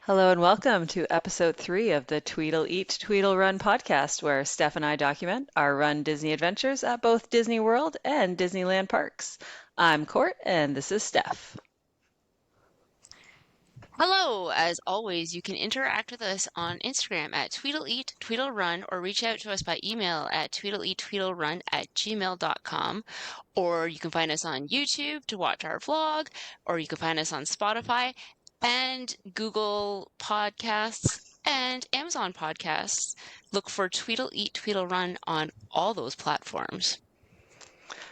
Hello and welcome to episode 3 of the Tweedle Eat, Tweedle Run podcast, where Steph and I document our run Disney adventures at both Disney World and Disneyland parks. I'm Court, and this is Steph. Hello, as always, you can interact with us on Instagram at TweedleEat, TweedleRun, or reach out to us by email at tweedleeattweedlerun@gmail.com. Or you can find us on YouTube to watch our vlog, or you can find us on Spotify and Google Podcasts and Amazon Podcasts. Look for Tweedle Eat, Tweedle Run on all those platforms.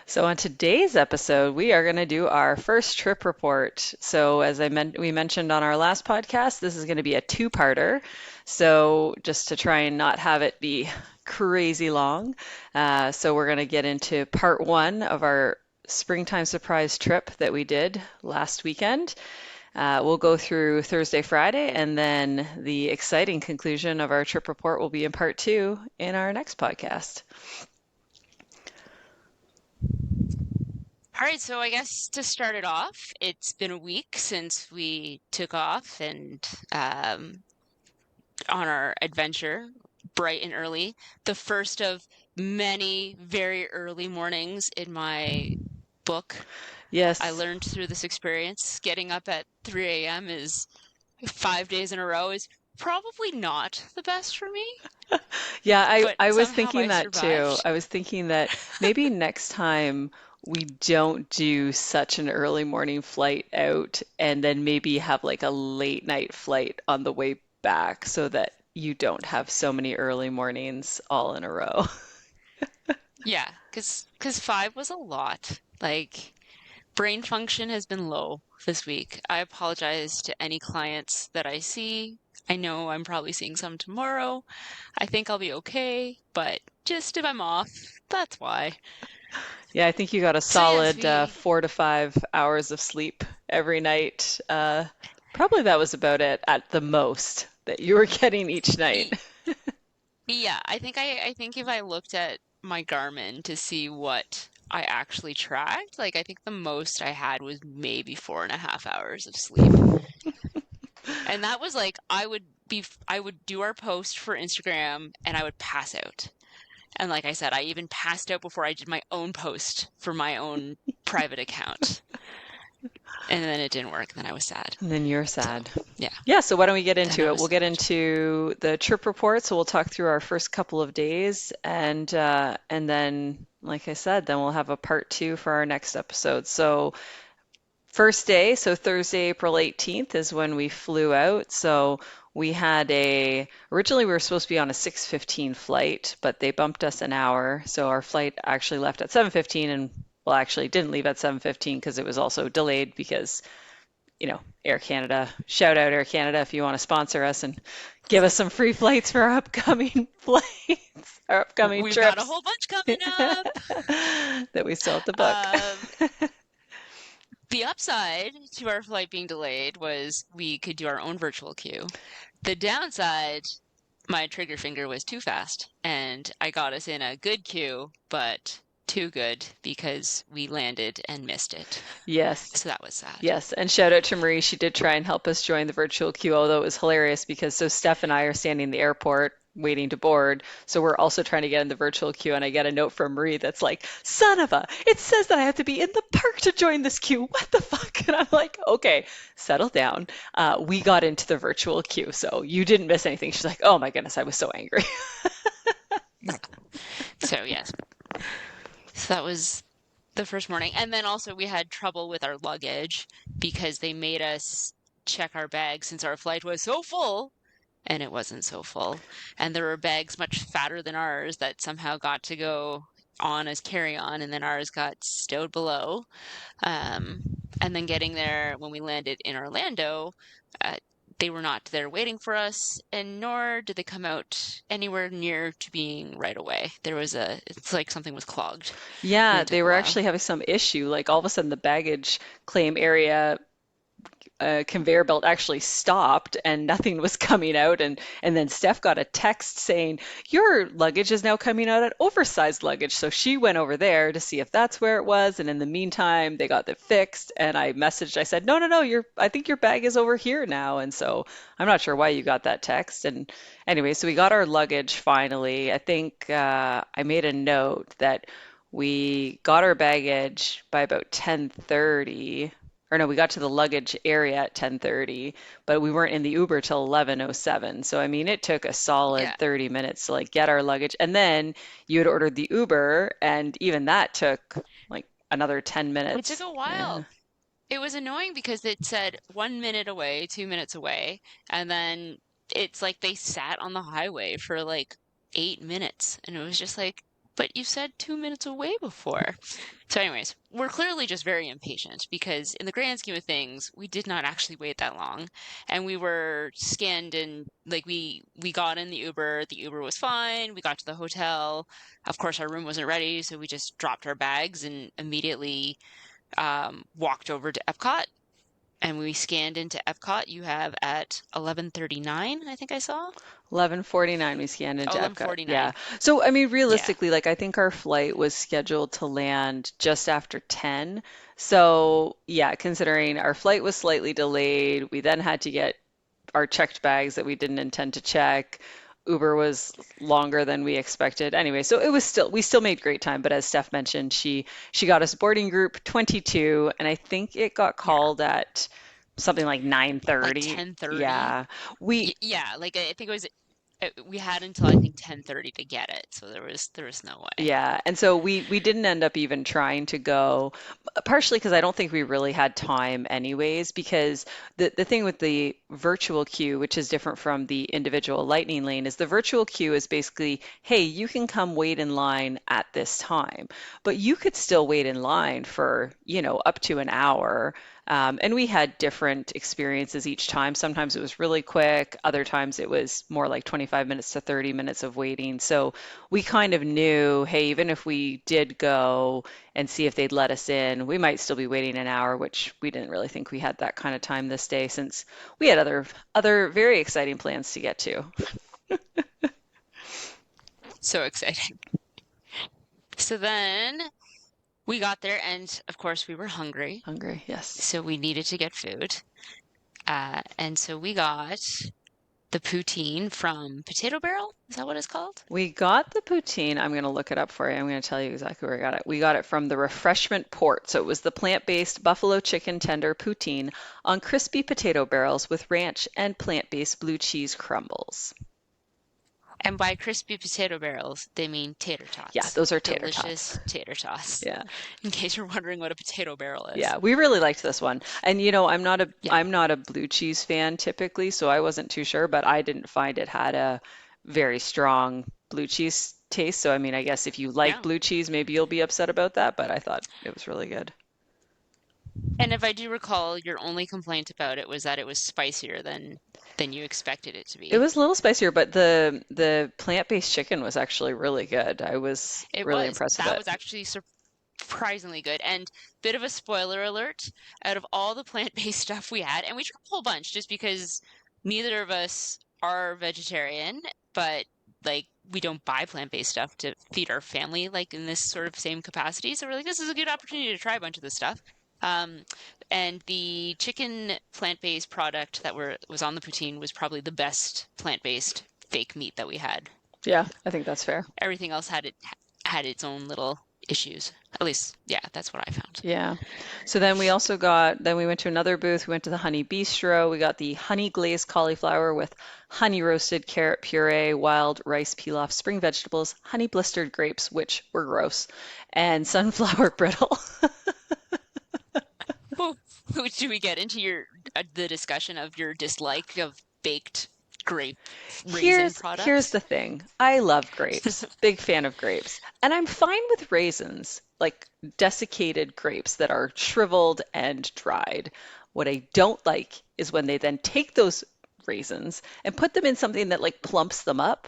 So on today's episode, we are going to do our first trip report. So as we mentioned on our last podcast, this is going to be a two-parter. So just to try and not have it be crazy long, so we're going to get into part one of our springtime surprise trip that we did last weekend. We'll go through Thursday, Friday, and then the exciting conclusion of our trip report will be in part two in our next podcast. All right, so I guess to start it off, it's been a week since we took off and on our adventure, bright and early. The first of many very early mornings in my book. I Yes. learned through this experience, getting up at 3 a.m. is 5 days in a row is probably not the best for me, Yeah, I, but I was somehow thinking I that too. survived. I was thinking that maybe next time we don't do such an early morning flight out and then maybe have like a late night flight on the way back so that you don't have so many early mornings all in a row. Yeah, because 5 was a lot. Like, brain function has been low this week. I apologize to any clients that I see. I know I'm probably seeing some tomorrow. I think I'll be okay, but just if I'm off, that's why. Yeah, I think you got a So yes, solid 4 to 5 hours of sleep every night. Probably that was about it at the most that you were getting each night. y- yeah, I think if I looked at my Garmin to see what I actually tracked, like I think the most I had was maybe 4.5 hours of sleep. And that was like I would do our post for Instagram and I would pass out. And like I said, I even passed out before I did my own post for my own private account. And then it didn't work, and then I was sad. And then you're So, sad. yeah, Yeah, so why don't we get then into I it? was We'll get sad. into the trip report. So we'll talk through our first couple of days, and then, like I said, then we'll have a part two for our next episode. So first day, so Thursday, April 18th is when we flew out. So we had originally we were supposed to be on a 6:15 flight, but they bumped us an hour. So our flight actually left at 7:15 and well, actually didn't leave at 7:15 because it was also delayed because Air Canada. Shout out Air Canada if you want to sponsor us and give us some free flights for our upcoming flights, our upcoming We've got a trips whole bunch coming up. that we still have to book. Um, the upside to our flight being delayed was we could do our own virtual queue. The downside, my trigger finger was too fast, and I got us in a good queue, but too good because we landed and missed it. Yes. So that was sad. Yes, and shout out to Marie. She did try and help us join the virtual queue, although it was hilarious because so Steph and I are standing in the airport waiting to board. So we're also trying to get in the virtual queue, and I get a note from Marie that's like, "Son of a, it says that I have to be in the park to join this queue. What the fuck?" And I'm like, "Okay, settle down. We got into the virtual queue, so you didn't miss anything." She's like, "Oh my goodness, I was so angry." So yes, so that was the first morning. And then also we had trouble with our luggage because they made us check our bags since our flight was so full and it wasn't so full. And there were bags much fatter than ours that somehow got to go on as carry-on and then ours got stowed below. Um, and then getting there when we landed in Orlando, uh, they were not there waiting for us, and nor did they come out anywhere near to being right away. It's like something was clogged, and Yeah, it they took a were while. actually having some issue. Like all of a sudden, the baggage claim area conveyor belt actually stopped and nothing was coming out. And then Steph got a text saying, your luggage is now coming out at oversized luggage. So she went over there to see if that's where it was. And in the meantime, they got it fixed. And I messaged, I said, no, no, no, I think your bag is over here now. And so I'm not sure why you got that text. And anyway, so we got our luggage finally. I think I made a note that we got our baggage by about 10:30, or no, we got to the luggage area at 10:30, but we weren't in the Uber till 11:07. So I mean, it took a solid Yeah, 30 minutes to like get our luggage. And then you had ordered the Uber, and even that took like another 10 it took minutes. a Yeah. while. It was annoying because it said 1 minute away, 2 minutes away, and then it's like they sat on the highway for like 8 minutes, and it was just like, but you said 2 minutes away before. So, anyways, we're clearly just very impatient because in the grand scheme of things, we did not actually wait that long, and we were scanned and like we got in the Uber. The Uber was fine. We got to the hotel. Of course, our room wasn't ready, so we just dropped our bags and immediately walked over to Epcot and we scanned into Epcot. You have at 11:39, I think I saw. 11:49 we scanned Oh, into Epcot. Yeah. 11:49. So I mean Yeah. realistically, like I think our flight was scheduled to land just after 10. So yeah, considering our flight was slightly delayed, we then had to get our checked bags that we didn't intend to check. Uber was longer than we expected. Anyway, so it was still we still made great time, but as Steph mentioned, she got us boarding group 22 and I think it got Yeah. called at something like Like 9:30. 10:30. Yeah. We Yeah, like I think it was we had until I think 10:30 to get it. So there was no way. Yeah, and so we didn't end up even trying to go, partially because I don't think we really had time anyways, because the thing with the virtual queue, which is different from the individual Lightning lane, is the virtual queue is basically, hey, you can come wait in line at this time, but you could still wait in line for, up to an hour. And we had different experiences each time. Sometimes it was really quick, other times it was more like 25 minutes to 30 minutes of waiting. So we kind of knew, hey, even if we did go and see if they'd let us in, we might still be waiting an hour, which we didn't really think we had that kind of time this day since we had other very exciting plans to get to. So exciting. So then we got there and of course we were hungry. Hungry, yes. So we needed to get food. And so we got the poutine from Potato Barrel. Is that what it's called? We got the poutine. I'm going to look it up for you. I'm going to tell you exactly where I got it. We got it from the Refreshment Port. So it was the plant-based buffalo chicken tender poutine on crispy potato barrels with ranch and plant-based blue cheese crumbles. And by crispy potato barrels, they mean tater Yeah, tots. those are tater tots. Delicious tater tots. Yeah. In case you're wondering what a potato barrel is. Yeah, we really liked this one. And I'm not a Yeah. I'm not a blue cheese fan typically, so I wasn't too sure, but I didn't find it had a very strong blue cheese taste. So I mean, I guess if you like No. blue cheese, maybe you'll be upset about that, but I thought it was really good. And if I do recall, your only complaint about it was that it was spicier than you expected it to It be. was a little spicier, but the plant-based chicken was actually really good. I was It really was. impressed with That it. was actually surprisingly good. And bit of a spoiler alert, out of all the plant-based stuff we had, and we took a whole bunch just because neither of us are vegetarian, but like we don't buy plant-based stuff to feed our family like in this sort of same capacity. So we're like, this is a good opportunity to try a bunch of this stuff. Um, and the chicken plant-based product that was on the poutine was probably the best plant-based fake meat that we had. Yeah, I think that's fair. Everything else had its own little issues. At least, yeah, that's what I found. Yeah. So then we went to another booth. We went to the Honey Bistro. We got the honey glazed cauliflower with honey roasted carrot puree, wild rice pilaf, spring vegetables, honey blistered grapes, which were gross, and sunflower brittle. Whew. Do we get into the discussion of your dislike of baked grape raisin Here's products? the thing. I love grapes. Big fan of grapes. And I'm fine with raisins, like desiccated grapes that are shriveled and dried. What I don't like is when they then take those raisins and put them in something that like plumps them up.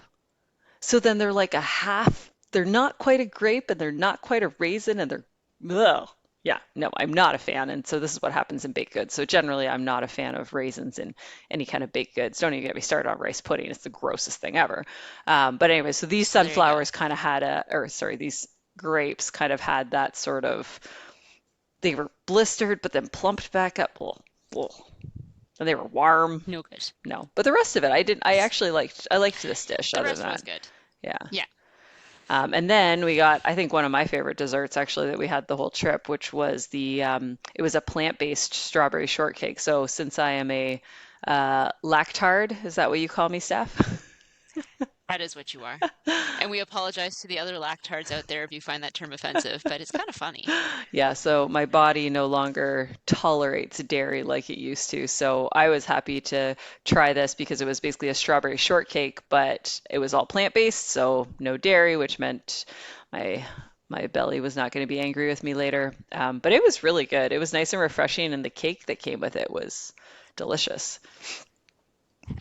So then they're like they're not quite a grape and they're not quite a raisin and they're ugh. Yeah, no, I'm not a fan. And so this is what happens in baked goods. So generally, I'm not a fan of raisins in any kind of baked goods. Don't even get me started on rice pudding. It's the grossest thing ever. But anyway, so these So there you go. sunflowers kind of had or sorry, these grapes kind of had that sort of, they were blistered, but then plumped back up. Ugh, ugh. And they were warm. No good. No, but the rest of it, I actually liked this dish The other than rest that. was good. Yeah. Yeah. And then we got, I think, one of my favorite desserts actually that we had the whole trip, which was it was a plant-based strawberry shortcake. So since I am a lactard, is that what you call me, Steph? That is what you are. And we apologize to the other lactards out there if you find that term offensive, but it's kind of funny. Yeah, so my body no longer tolerates dairy like it used to. So I was happy to try this because it was basically a strawberry shortcake, but it was all plant-based, so no dairy, which meant my my belly was not going to be angry with me later. But it was really good. It was nice and refreshing, and the cake that came with it was delicious.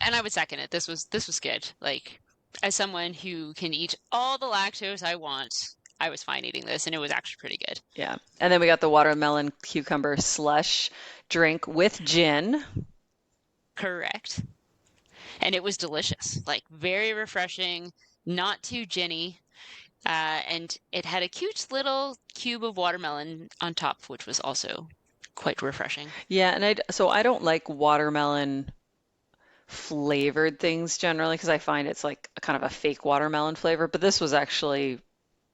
And I would second it. This was good. Like, as someone who can eat all the lactose I want, I was fine eating this, and it was actually pretty good. Yeah. And then we got the watermelon cucumber slush drink with gin. Correct. And it was delicious. Like, very refreshing, not too ginny. And it had a cute little cube of watermelon on top, which was also quite refreshing. Yeah, and so I don't like watermelon flavored things generally because I find it's like a kind of a fake watermelon flavor, but this was actually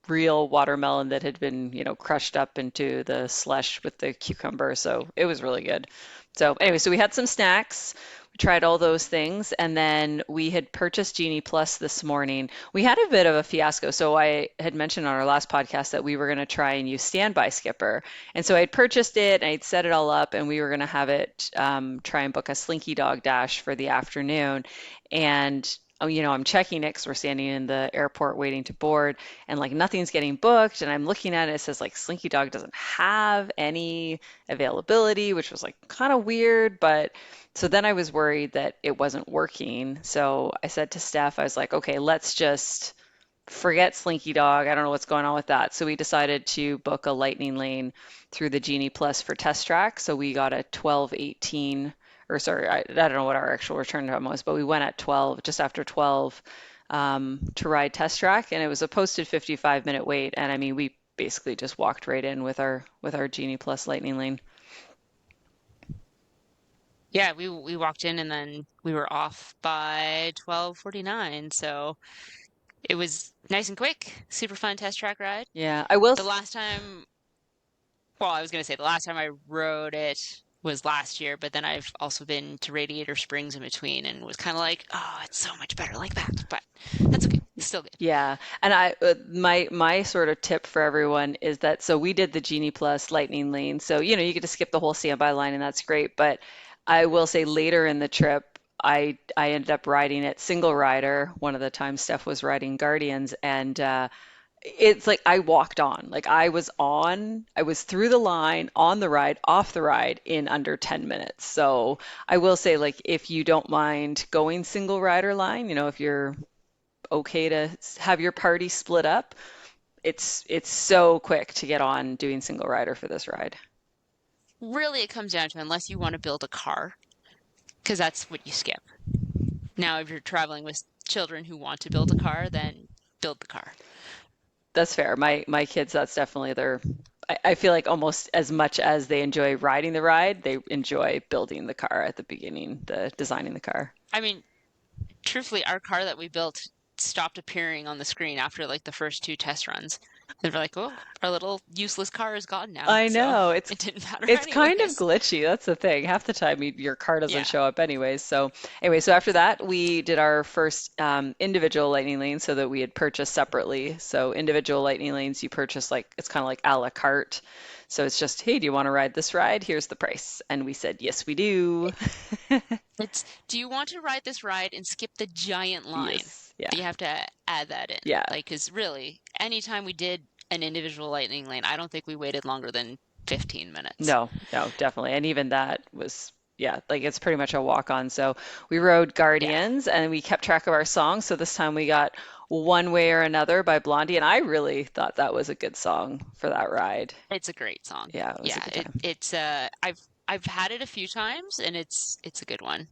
real watermelon that had been, crushed up into the slush with the cucumber. So it was really good. So anyway, so we had some snacks. We tried all those things, and then we had purchased Genie Plus this morning. We had a bit of a fiasco. So I had mentioned on our last podcast that we were going to try and use Standby Skipper. And so I'd purchased it, and I'd set it all up, and we were going to have it try and book a Slinky Dog Dash for the afternoon. And I'm checking it because we're standing in the airport waiting to board, and like nothing's getting booked. And I'm looking at it, it says like Slinky Dog doesn't have any availability, which was like kind of weird. But so then I was worried that it wasn't working. So I said to Steph, I was like, okay, let's just forget Slinky Dog. I don't know what's going on with that. So we decided to book a Lightning lane through the Genie Plus for test track. So we got a 12:18, or sorry, I don't know what our actual return time was, but we went at 12, just after 12, to ride test track, and it was a posted 55-minute wait. And I mean, we basically just walked right in with our Genie Plus Lightning lane. Yeah, we walked in and then we were off by 12:49. So it was nice and quick, super fun test track ride. Yeah, I will. The last time, well, I was going to say the last time I rode it was last year, but then I've also been to Radiator Springs in between and was kind of like, oh, it's so much better like that. But that's okay. It's still good. Yeah, and my sort of tip for everyone is that so we did the Genie Plus Lightning Lane, so you get to skip the whole standby line, and that's great. But I will say later in the trip, I ended up riding it single rider. One of the times Steph was riding Guardians, and it's like I walked on, like I was through the line, on the ride, off the ride in under 10 minutes. So I will say, like, if you don't mind going single rider line, if you're okay to have your party split up, it's so quick to get on doing single rider for this ride. Really, it comes down to unless you want to build a car, because that's what you skip. Now, if you're traveling with children who want to build a car, then build the car. That's fair. My kids, that's definitely I feel like almost as much as they enjoy riding the ride, they enjoy building the car at the beginning, the designing the car. I mean, truthfully, our car that we built stopped appearing on the screen after like the first two test runs. And we're like, oh, our little useless car is gone now. I So know it didn't matter it's kind of anyways. glitchy. That's the thing. Half the time your car doesn't Yeah. show up anyways. So anyway, so after that we did our first individual lightning lane so that we had purchased separately. So individual lightning lanes you purchase like it's kind of like a la carte. So it's just, hey, do you want to ride this ride? Here's the price. And we said, yes, we do. It's, do you want to ride this ride and skip the giant line? Yes. Yeah. You have to add that in. Yeah. Like, because really, anytime we did an individual lightning lane, I don't think we waited longer than 15 minutes. No, no, definitely. And even that was yeah, like it's pretty much a walk on. So we rode Yeah, Guardians and we kept track of our songs. So this time we got One Way or Another by Blondie, and I really thought that was a good song for that ride. it's a great song. Yeah, it was a Yeah, good time. it's I've had it a few times and it's a good one.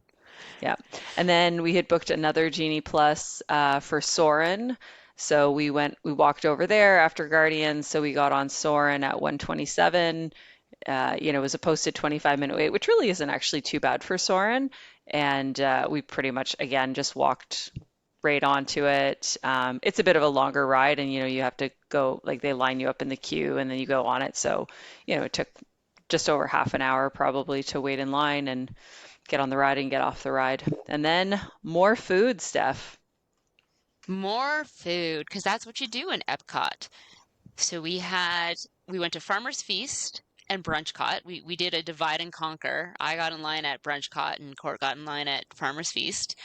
Yeah. And then we had booked another Genie Plus for Soarin'. So we walked over there after Guardians. So we got on Soarin' at 127. It was a posted 25-minute wait, which really isn't actually too bad for Soarin'. And we pretty much, again, just walked right onto it. It's a bit of a longer ride, and you have to go, like they line you up in the queue and then you go on it. So, it took just over half an hour probably to wait in line and get on the ride and get off the ride. And then more food, Steph. More food, because that's what you do in Epcot. So we went to Farmer's Feast and Brunchcott. We did a divide and conquer. I got in line at Brunchcott and Court got in line at Farmer's Feast.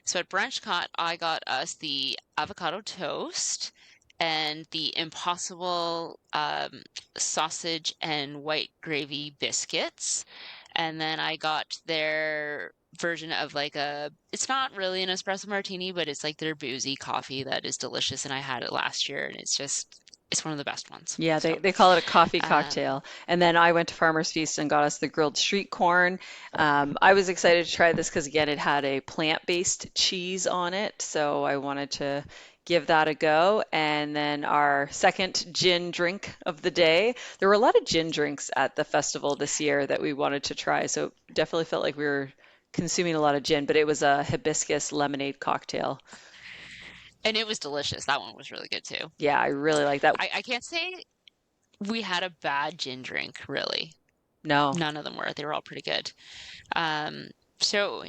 So at Brunchcott, I got us the avocado toast and the Impossible sausage and white gravy biscuits. And then I got their version of it's not really an espresso martini, but it's like their boozy coffee that is delicious. And I had it last year and it's one of the best ones. Yeah, they, So, they call it a coffee um, cocktail. And then I went to Farmer's Feast and got us the grilled street corn. I was excited to try this because, again, it had a plant-based cheese on it. So I wanted to give that a go. And then our second gin drink of the day. There were a lot of gin drinks at the festival this year that we wanted to try. So it definitely felt like we were consuming a lot of gin, but it was a hibiscus lemonade cocktail. and it was delicious. That one was really good too. Yeah, I really like that. I can't say we had a bad gin drink, really. No. None of them were. They were all pretty good. Um, so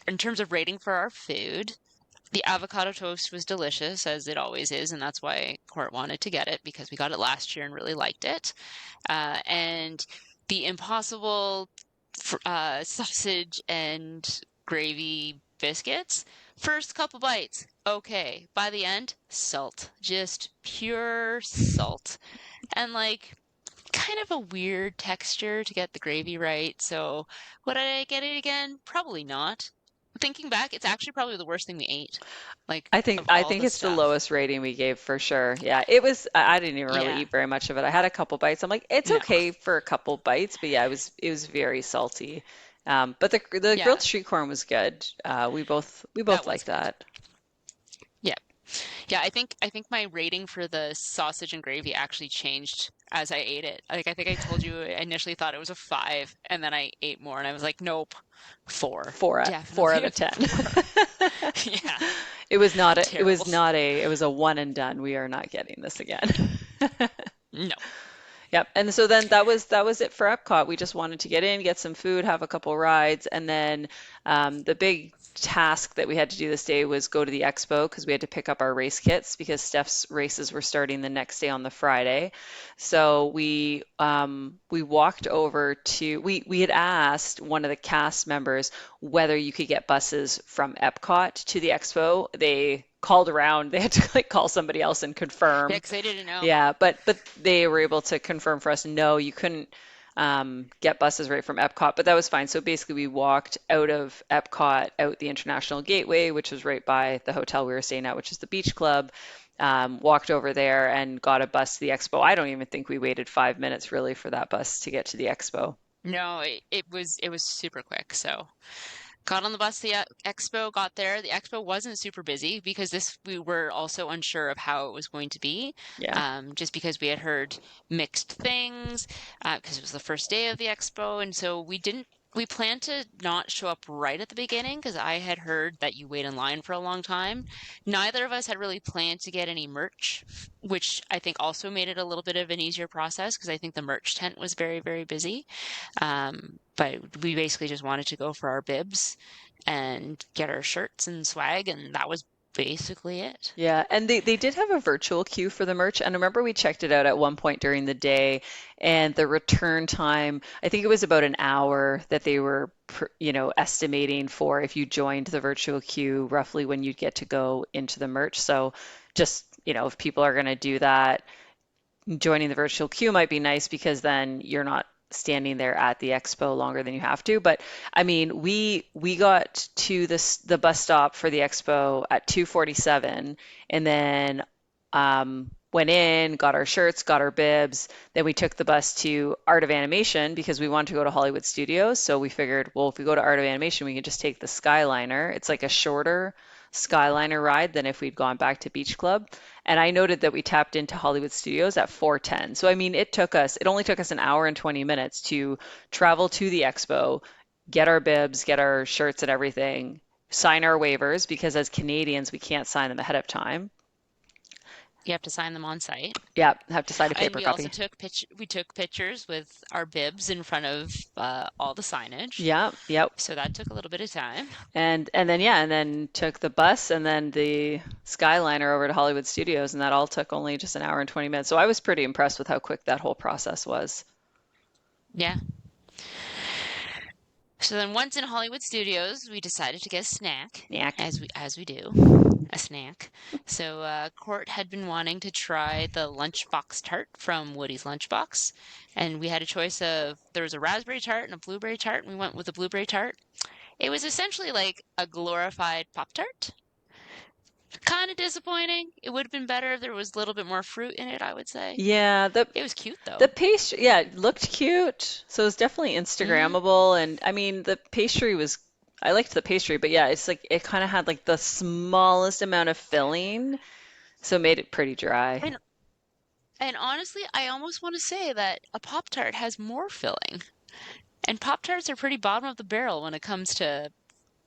in terms of rating for our food, the avocado toast was delicious, as it always is, and that's why Court wanted to get it because we got it last year and really liked it. And the Impossible sausage and gravy biscuits, first couple bites, okay. By the end, salt, just pure salt. And kind of a weird texture to get the gravy right. So, would I get it again? Probably not. Thinking back, it's actually probably the worst thing we ate, I think of I all think the it's the stuff. lowest rating we gave for sure. Yeah, it was. I didn't even really Yeah, eat very much of it. I had a couple bites. I'm like, it's no. okay for a couple bites, but yeah, it was very salty. But the grilled Yeah, street corn was good. We both that was liked good. that. Yeah. Yeah, I think my rating for the sausage and gravy actually changed as I ate it. I think I told you I initially thought it was a 5, and then I ate more and I was like, nope, 4. Four out Definitely a of 10. 4. Yeah, terrible. It was a one and done. We are not getting this again. No. Yep. And so then that was it for Epcot. We just wanted to get in, get some food, have a couple rides, and then the big task that we had to do this day was go to the expo because we had to pick up our race kits because Steph's races were starting the next day on the Friday. So we walked over to we had asked one of the cast members whether you could get buses from Epcot to the expo. They called around. They had to like call somebody else and Yeah, confirm. because I didn't know. Yeah, but they were able to confirm for us, no, you couldn't get buses right from Epcot, but that was fine. So basically, we walked out of Epcot, out the International Gateway, which was right by the hotel we were staying at, which is the Beach Club. Walked over there and got a bus to the expo. I don't even think we waited 5 minutes really for that bus to get to the expo. No, it was super quick. So got on the bus to the expo, got there. The expo wasn't super busy because this we were also unsure of how it was going to be, Yeah. just because we had heard mixed things, because it was the first day of the expo, and so we planned to not show up right at the beginning because I had heard that you wait in line for a long time. Neither of us had really planned to get any merch, which I think also made it a little bit of an easier process because I think the merch tent was very, very busy. But we basically just wanted to go for our bibs and get our shirts and swag, and that was basically it. Yeah, and they did have a virtual queue for the merch. And I remember we checked it out at one point during the day, and the return time, I think it was about an hour that they were, estimating for if you joined the virtual queue, roughly when you'd get to go into the merch. So just, if people are going to do that, joining the virtual queue might be nice because then you're not standing there at the expo longer than you have to. But I mean, we got to the bus stop for the expo at 2:47, and then went in, got our shirts, got our bibs. Then we took the bus to Art of Animation because we wanted to go to Hollywood Studios. So we figured, well, if we go to Art of Animation, we can just take the Skyliner. It's like a shorter Skyliner ride than if we'd gone back to Beach Club. And I noted that we tapped into Hollywood Studios at 4:10. So I mean, it only took us an hour and 20 minutes to travel to the expo, get our bibs, get our shirts and everything, sign our waivers because as Canadians, we can't sign them ahead of time. You have to sign them on site. Yeah, have to sign a And paper we also copy. took pictures with our bibs in front of all the signage. Yeah, yep. So that took a little bit of time. And then yeah, and then took the bus and then the Skyliner over to Hollywood Studios, and that all took only just an hour and 20 minutes. So I was pretty impressed with how quick that whole process was. Yeah. So then once in Hollywood Studios, we decided to get a snack, Yak. as we do, a snack. So Court had been wanting to try the lunchbox tart from Woody's Lunchbox, and we had a choice of there was a raspberry tart and a blueberry tart, and we went with the blueberry tart. It was essentially like a glorified Pop Tart. Kind of disappointing. It would have been better if there was a little bit more fruit in it, I would say. Yeah, It was cute the though. pastry, yeah, it looked cute. So it's definitely Hmm. Instagrammable, and I mean the pastry was. I liked the pastry, but yeah, it's like it kind of had like the smallest amount of filling, so it made it pretty dry. And and honestly, I almost want to say that a Pop Tart has more filling. And Pop Tarts are pretty bottom of the barrel when it comes to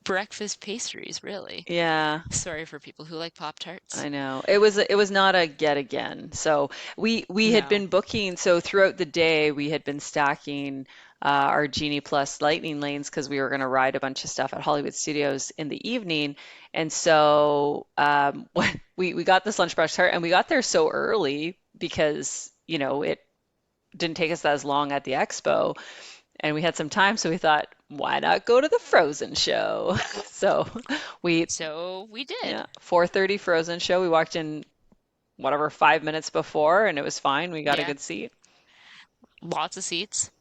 breakfast pastries, really. Yeah. Sorry for people who like Pop Tarts. I know. It was not a get again. So we had No. been booking, so throughout the day we had been stacking our Genie Plus Lightning lanes because we were going to ride a bunch of stuff at Hollywood Studios in the evening. And so when we got this lunchbox tart and we got there so early because, it didn't take us as long at the expo and we had some time, so we thought, why not go to the Frozen show? So we So we yeah, did. 4:30 Frozen show. We walked in whatever 5 minutes before, and it was fine. We got a Yeah. good seat. Lots of seats.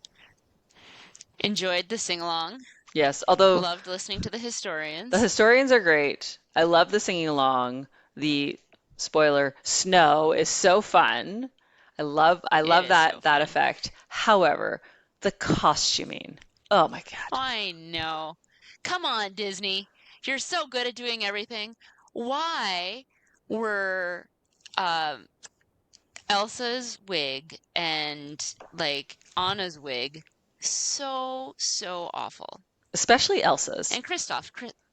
Enjoyed the sing along. Yes, although Loved listening to the the historians. historians are great. I love the singing along. The spoiler, snow is so fun. I It love is so that fun. effect. However, the costuming. Oh my God. I know. Come on, Disney. You're so good at doing everything. Why were um, Elsa's wig and like Anna's wig so awful? Especially Elsa's. And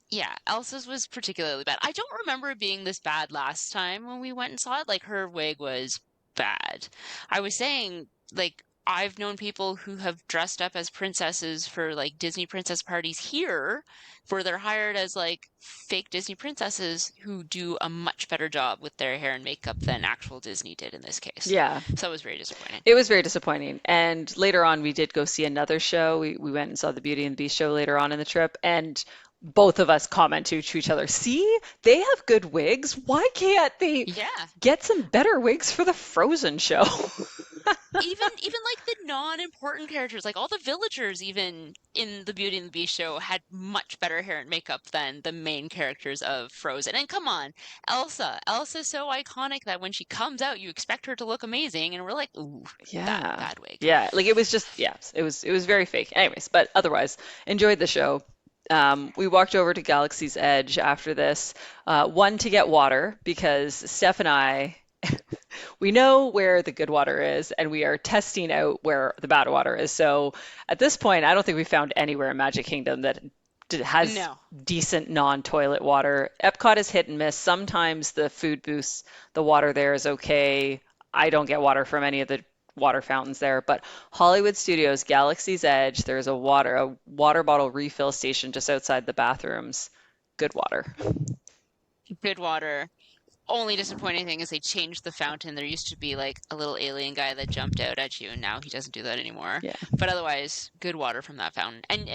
yeah, Elsa's was particularly bad. I don't remember it being this bad last time when we went and saw it. Like her wig was bad. I was saying, like, I've known people who have dressed up as princesses for like Disney princess parties here, where they're hired as like fake Disney princesses who do a much better job with their hair and makeup than actual Disney did in this case. Yeah, So it was very disappointing. it was very disappointing. And later on, we did go see another show. We went and saw the Beauty and the Beast show later on in the trip, and both of us commented to each other, "See, they have good wigs. Why can't they Yeah. get some better wigs for the Frozen show?" Even like the non-important characters, like all the villagers, even in the Beauty and the Beast show, had much better hair and makeup than the main characters of Frozen. And come on, Elsa's so iconic that when she comes out, you expect her to look amazing, and we're like, ooh, Yeah. bad wig. Yeah, like it was just yeah, it was very fake. Anyways, but otherwise, enjoyed the show. We walked over to Galaxy's Edge after this, one to get water because Steph and I we know where the good water is, and we are testing out where the bad water is. So at this point, I don't think we found anywhere in Magic Kingdom that has No, decent non-toilet water. Epcot is hit and miss. Sometimes the food booths, the water there is okay. I don't get water from any of the water fountains there, but Hollywood Studios, Galaxy's Edge, there's a water bottle refill station just outside the bathrooms. Good water. good water. Only disappointing thing is they changed the fountain. There used to be like a little alien guy that jumped out at you, and now he doesn't do that anymore. Yeah. But otherwise, good water from that fountain. And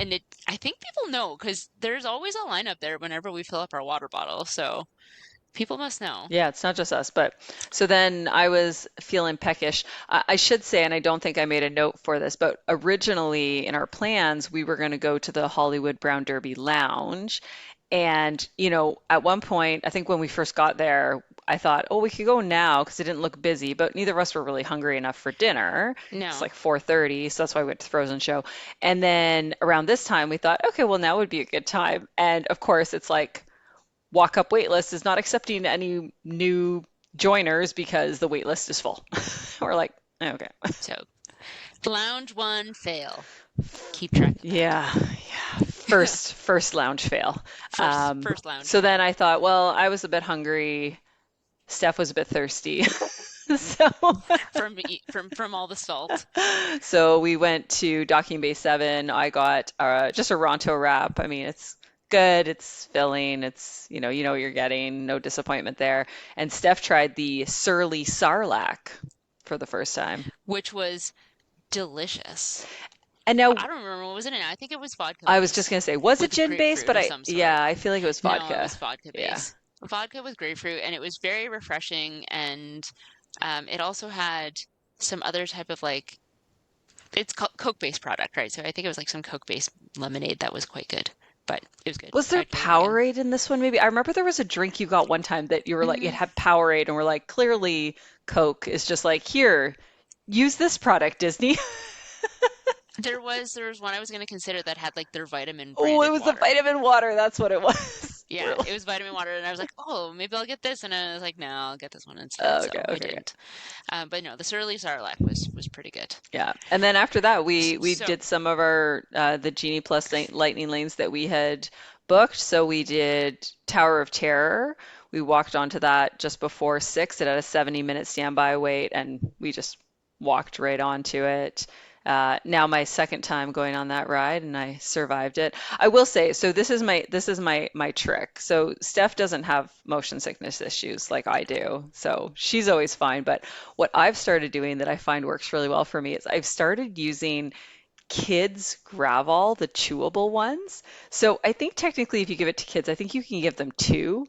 I think people know because there's always a lineup there whenever we fill up our water bottle. So People must know. Yeah, it's not just us. But so then I was feeling peckish. I should say, and I don't think I made a note for this, but originally in our plans, we were going to go to the Hollywood Brown Derby Lounge. And, at one point, I think when we first got there, I thought, oh, we could go now because it didn't look busy, but neither of us were really hungry enough for dinner. It's No. like 4:30, so that's why we went to the Frozen show. And then around this time, we thought, okay, well, now would be a good time. And of course, it's like walk up wait list is not accepting any new joiners because the wait list is full. We're like, okay. So, lounge one fail. Keep track of Yeah, yeah. that. First lounge fail. First lounge So then fail. I thought, well, I was a bit hungry. Steph was a bit thirsty. So From all the salt. so we went to Docking Bay 7. I got just a Ronto wrap. I mean, it's good, it's filling, it's, you know what you're getting, no disappointment there. And Steph tried the Surly Sarlacc for the first time. Which was delicious. And now I don't remember what was in it. I think it was vodka I was just base gonna say, was it with gin based? grapefruit But of some yeah, sort. I feel like it was No, it vodka. was vodka Yeah. base. Vodka with grapefruit, and it was very refreshing. And it also had some other type of like it's Coke-based product, right? So I think it was like some Coke-based lemonade that was quite good, but it was good. Was there I'd get it again. Powerade in this one, maybe? I remember there was a drink you got one time that you were like, it Mm, had Powerade, and we're like, clearly Coke is just like, here, use this product, Disney. there was one I was going to consider that had like their vitamin Oh, it branded was the water. vitamin water. That's what it was. Yeah, We're like, it was vitamin water, and I was like, oh, maybe I'll get this, and I was like, no, I'll get this one instead. oh, So okay, I okay, okay. didn't. But no, the Surly Sarlacc was pretty good. Yeah. And then after that, we So did some of our the Genie Plus lightning lanes that we had booked. So we did Tower of Terror. We walked onto that just before 6. It had a 70-minute standby wait, and we just walked right onto it. Now my second time going on that ride, and I survived it. I will say, so this is my trick. So Steph doesn't have motion sickness issues like I do, so she's always fine. But what I've started doing that I find works really well for me is I've started using kids Gravol, the chewable ones. So I think technically if you give it to kids, I think you can give them two.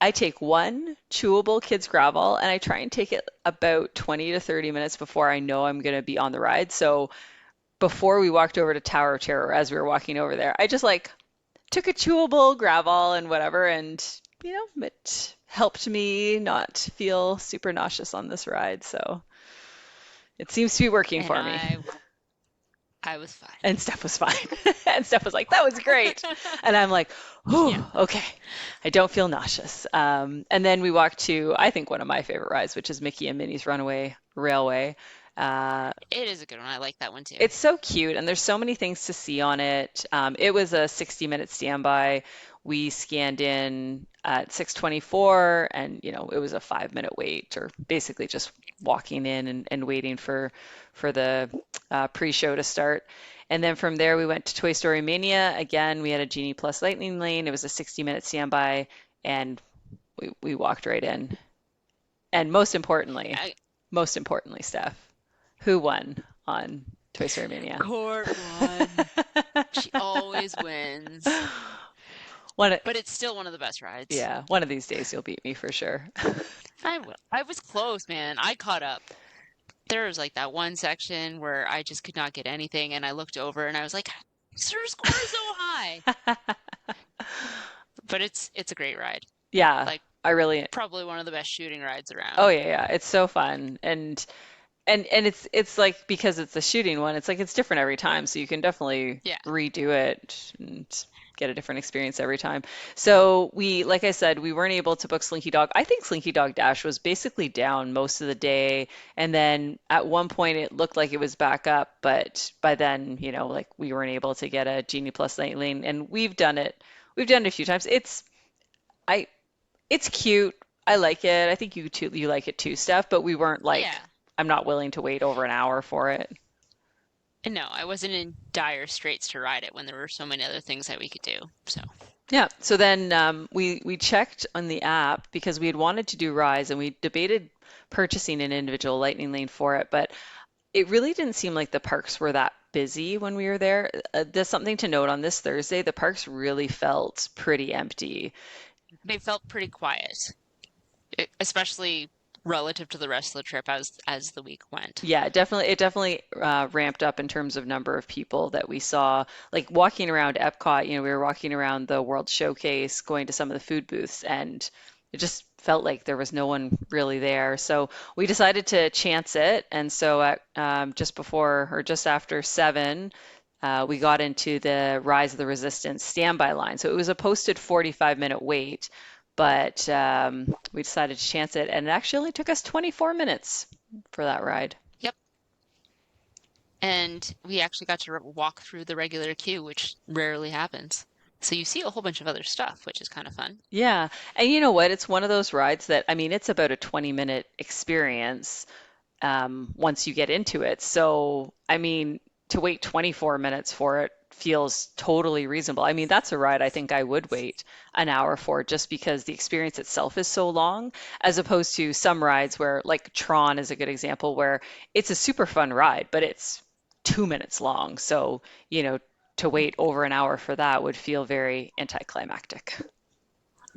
I take one chewable kids Gravol and I try and take it about 20 to 30 minutes before I know I'm going to be on the ride. So before we walked over to Tower of Terror, as we were walking over there, I just like took a chewable Gravol and whatever, and it helped me not feel super nauseous on this ride. So it seems to be working and for me. I was fine. And Steph was fine. And Steph was like, that was great. And I'm like, whew, Yeah, okay. I don't feel nauseous. And then we walked to, I think, one of my favorite rides, which is Mickey and Minnie's Runaway Railway. Uh, it is a good one. I like that one too. it's so cute, and there's so many things to see on it. It was a 60-minute standby. We scanned in at 6:24, and it was a 5-minute wait, or basically just walking in and waiting for the pre-show to start. And then from there, we went to Toy Story Mania. Again, we had a Genie Plus Lightning Lane. It was a 60-minute standby, and we walked right in. And I, most importantly, Steph, who won on Toy Story Mania? Court won. She always wins, One, but it's still one of the best rides. yeah, one of these days you'll beat me for sure. I will. I was close, man. I caught up. There was like that one section where I just could not get anything, and I looked over and I was like, "Sir, score is so high." But it's a great ride. Yeah, Like I really. probably one of the best shooting rides Oh around. yeah, yeah, it's so fun, and it's like because it's a shooting one, it's like it's different every time, so you can definitely Yeah. redo it and get a different experience every time. So like I said, we weren't able to book Slinky Dog. I think Slinky Dog Dash was basically down most of the day, and then at one point it looked like it was back up, but by then, like we weren't able to get a Genie Plus Night Lane, and we've done it. We've done it a few times. I it's cute. I like it. I think you too, you like it too, Steph, but we weren't like, Yeah. I'm not willing to wait over an hour for it. And no, I wasn't in dire straits to ride it when there were so many other things that we could do. So, Yeah. So then we checked on the app because we had wanted to do Rise and we debated purchasing an individual Lightning Lane for it, but it really didn't seem like the parks were that busy when we were there. There's something to note on this Thursday. The parks really felt pretty empty. they felt pretty quiet. especially relative to the rest of the trip as the week went. Yeah, definitely. It definitely ramped up in terms of number of people that we saw. Like walking around Epcot, we were walking around the World Showcase, going to some of the food booths, and it just felt like there was no one really there. So we decided to chance it. And so at just before or just after 7, we got into the Rise of the Resistance standby line. So it was a posted 45-minute wait, but we decided to chance it, and it actually only took us 24 minutes for that ride. Yep. And we actually got to walk through the regular queue, which rarely happens. So you see a whole bunch of other stuff, which is kind of fun. Yeah. And you know what? It's one of those rides that, I mean, it's about a 20-minute experience once you get into it. So, I mean, to wait 24 minutes for it feels totally reasonable. I mean, that's a ride I think I would wait an hour for just because the experience itself is so long, as opposed to some rides where, like Tron is a good example, where it's a super fun ride, but it's 2 minutes long. So, you know, to wait over an hour for that would feel very anticlimactic.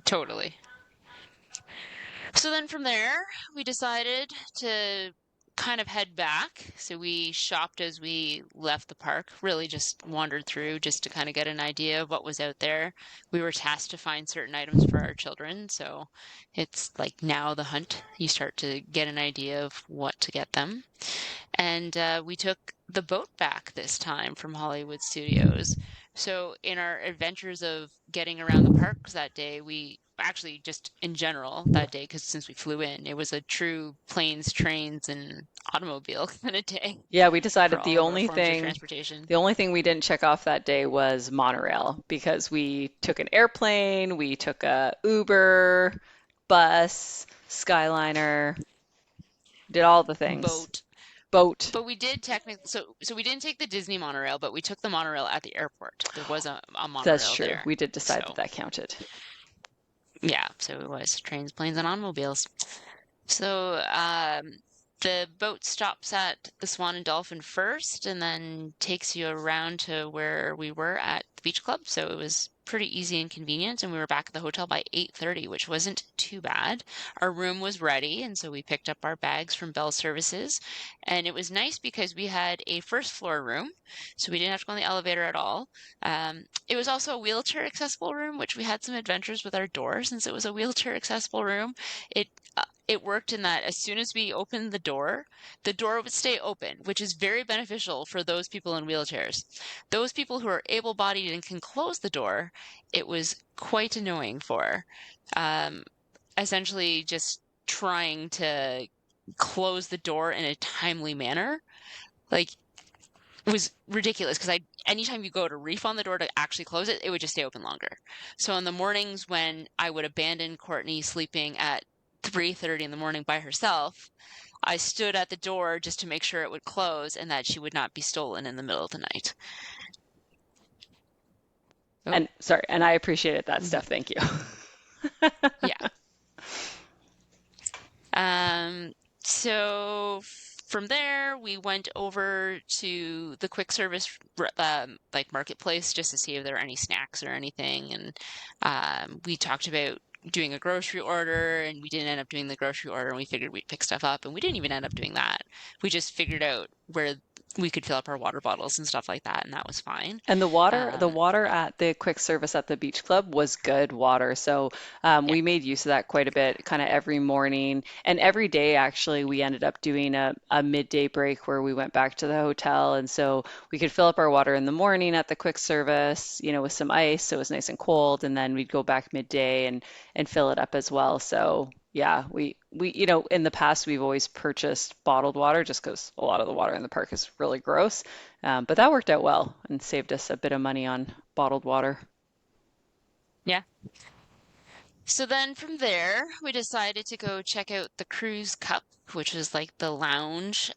Totally. So then from there, we decided to kind of head back. So we shopped as we left the park, really just wandered through just to kind of get an idea of what was out there. We were tasked to find certain items for our children. So it's like now the hunt. You start to get an idea of what to get them. And we took the boat back this time from Hollywood Studios. So in our adventures of getting around the parks that day, we actually just in general that day, because since we flew in, it was a true planes, trains, and automobile kind of day Yeah, we for decided all of our forms of transportation. the only thing we didn't check off that day was monorail because we took an airplane, we took a Uber, bus, Skyliner, did all the things. Boat. Boat. But we did technically, so we didn't take the Disney monorail, but we took the monorail at the airport. There was a That's monorail true. there. We did decide that So that counted. yeah, so it was trains, planes, and automobiles. So the boat stops at the Swan and Dolphin first and then takes you around to where we were at the beach club. So it was pretty easy and convenient. And we were back at the hotel by 8:30, which wasn't too bad. Our room was ready, and so we picked up our bags from Bell Services. And it was nice because we had a first floor room, so we didn't have to go on the elevator at all. It was also a wheelchair accessible room, which we had some adventures with our door since it was a wheelchair accessible room. It it worked in that as soon as we opened the door would stay open, which is very beneficial for those people in wheelchairs. Those people who are able-bodied and can close the door, it was quite annoying for. Um, Essentially just trying to close the door in a timely manner. Like it was ridiculous because anytime you go to reef on the door to actually close it, it would just stay open longer. So in the mornings when I would abandon Courtney sleeping at 3:30 in the morning by herself, I stood at the door just to make sure it would close and that she would not be stolen in the middle of the night. Oh, And sorry, and I appreciated that mhm. stuff. Thank you. Yeah. So from there, we went over to the quick service like marketplace just to see if there were any snacks or anything. And we talked about doing a grocery order, and we didn't end up doing the grocery order, and we figured we'd pick stuff up, and we didn't even end up doing that. We just figured out where we could fill up our water bottles and stuff like that, and that was fine. And the Um, water at the quick service at the beach club was good water. So yeah, we made use of that quite a bit, kind of every morning. And every day, actually, we ended up doing a midday break where we went back to the hotel. And so we could fill up our water in the morning at the quick service, with some ice. So it was nice and cold. And then we'd go back midday and fill it up as well. So yeah, in the past, we've always purchased bottled water just because a lot of the water in the park is really gross. But that worked out well and saved us a bit of money on bottled water. yeah. So then from there, we decided to go check out the Cruise Cup, which was like the lounge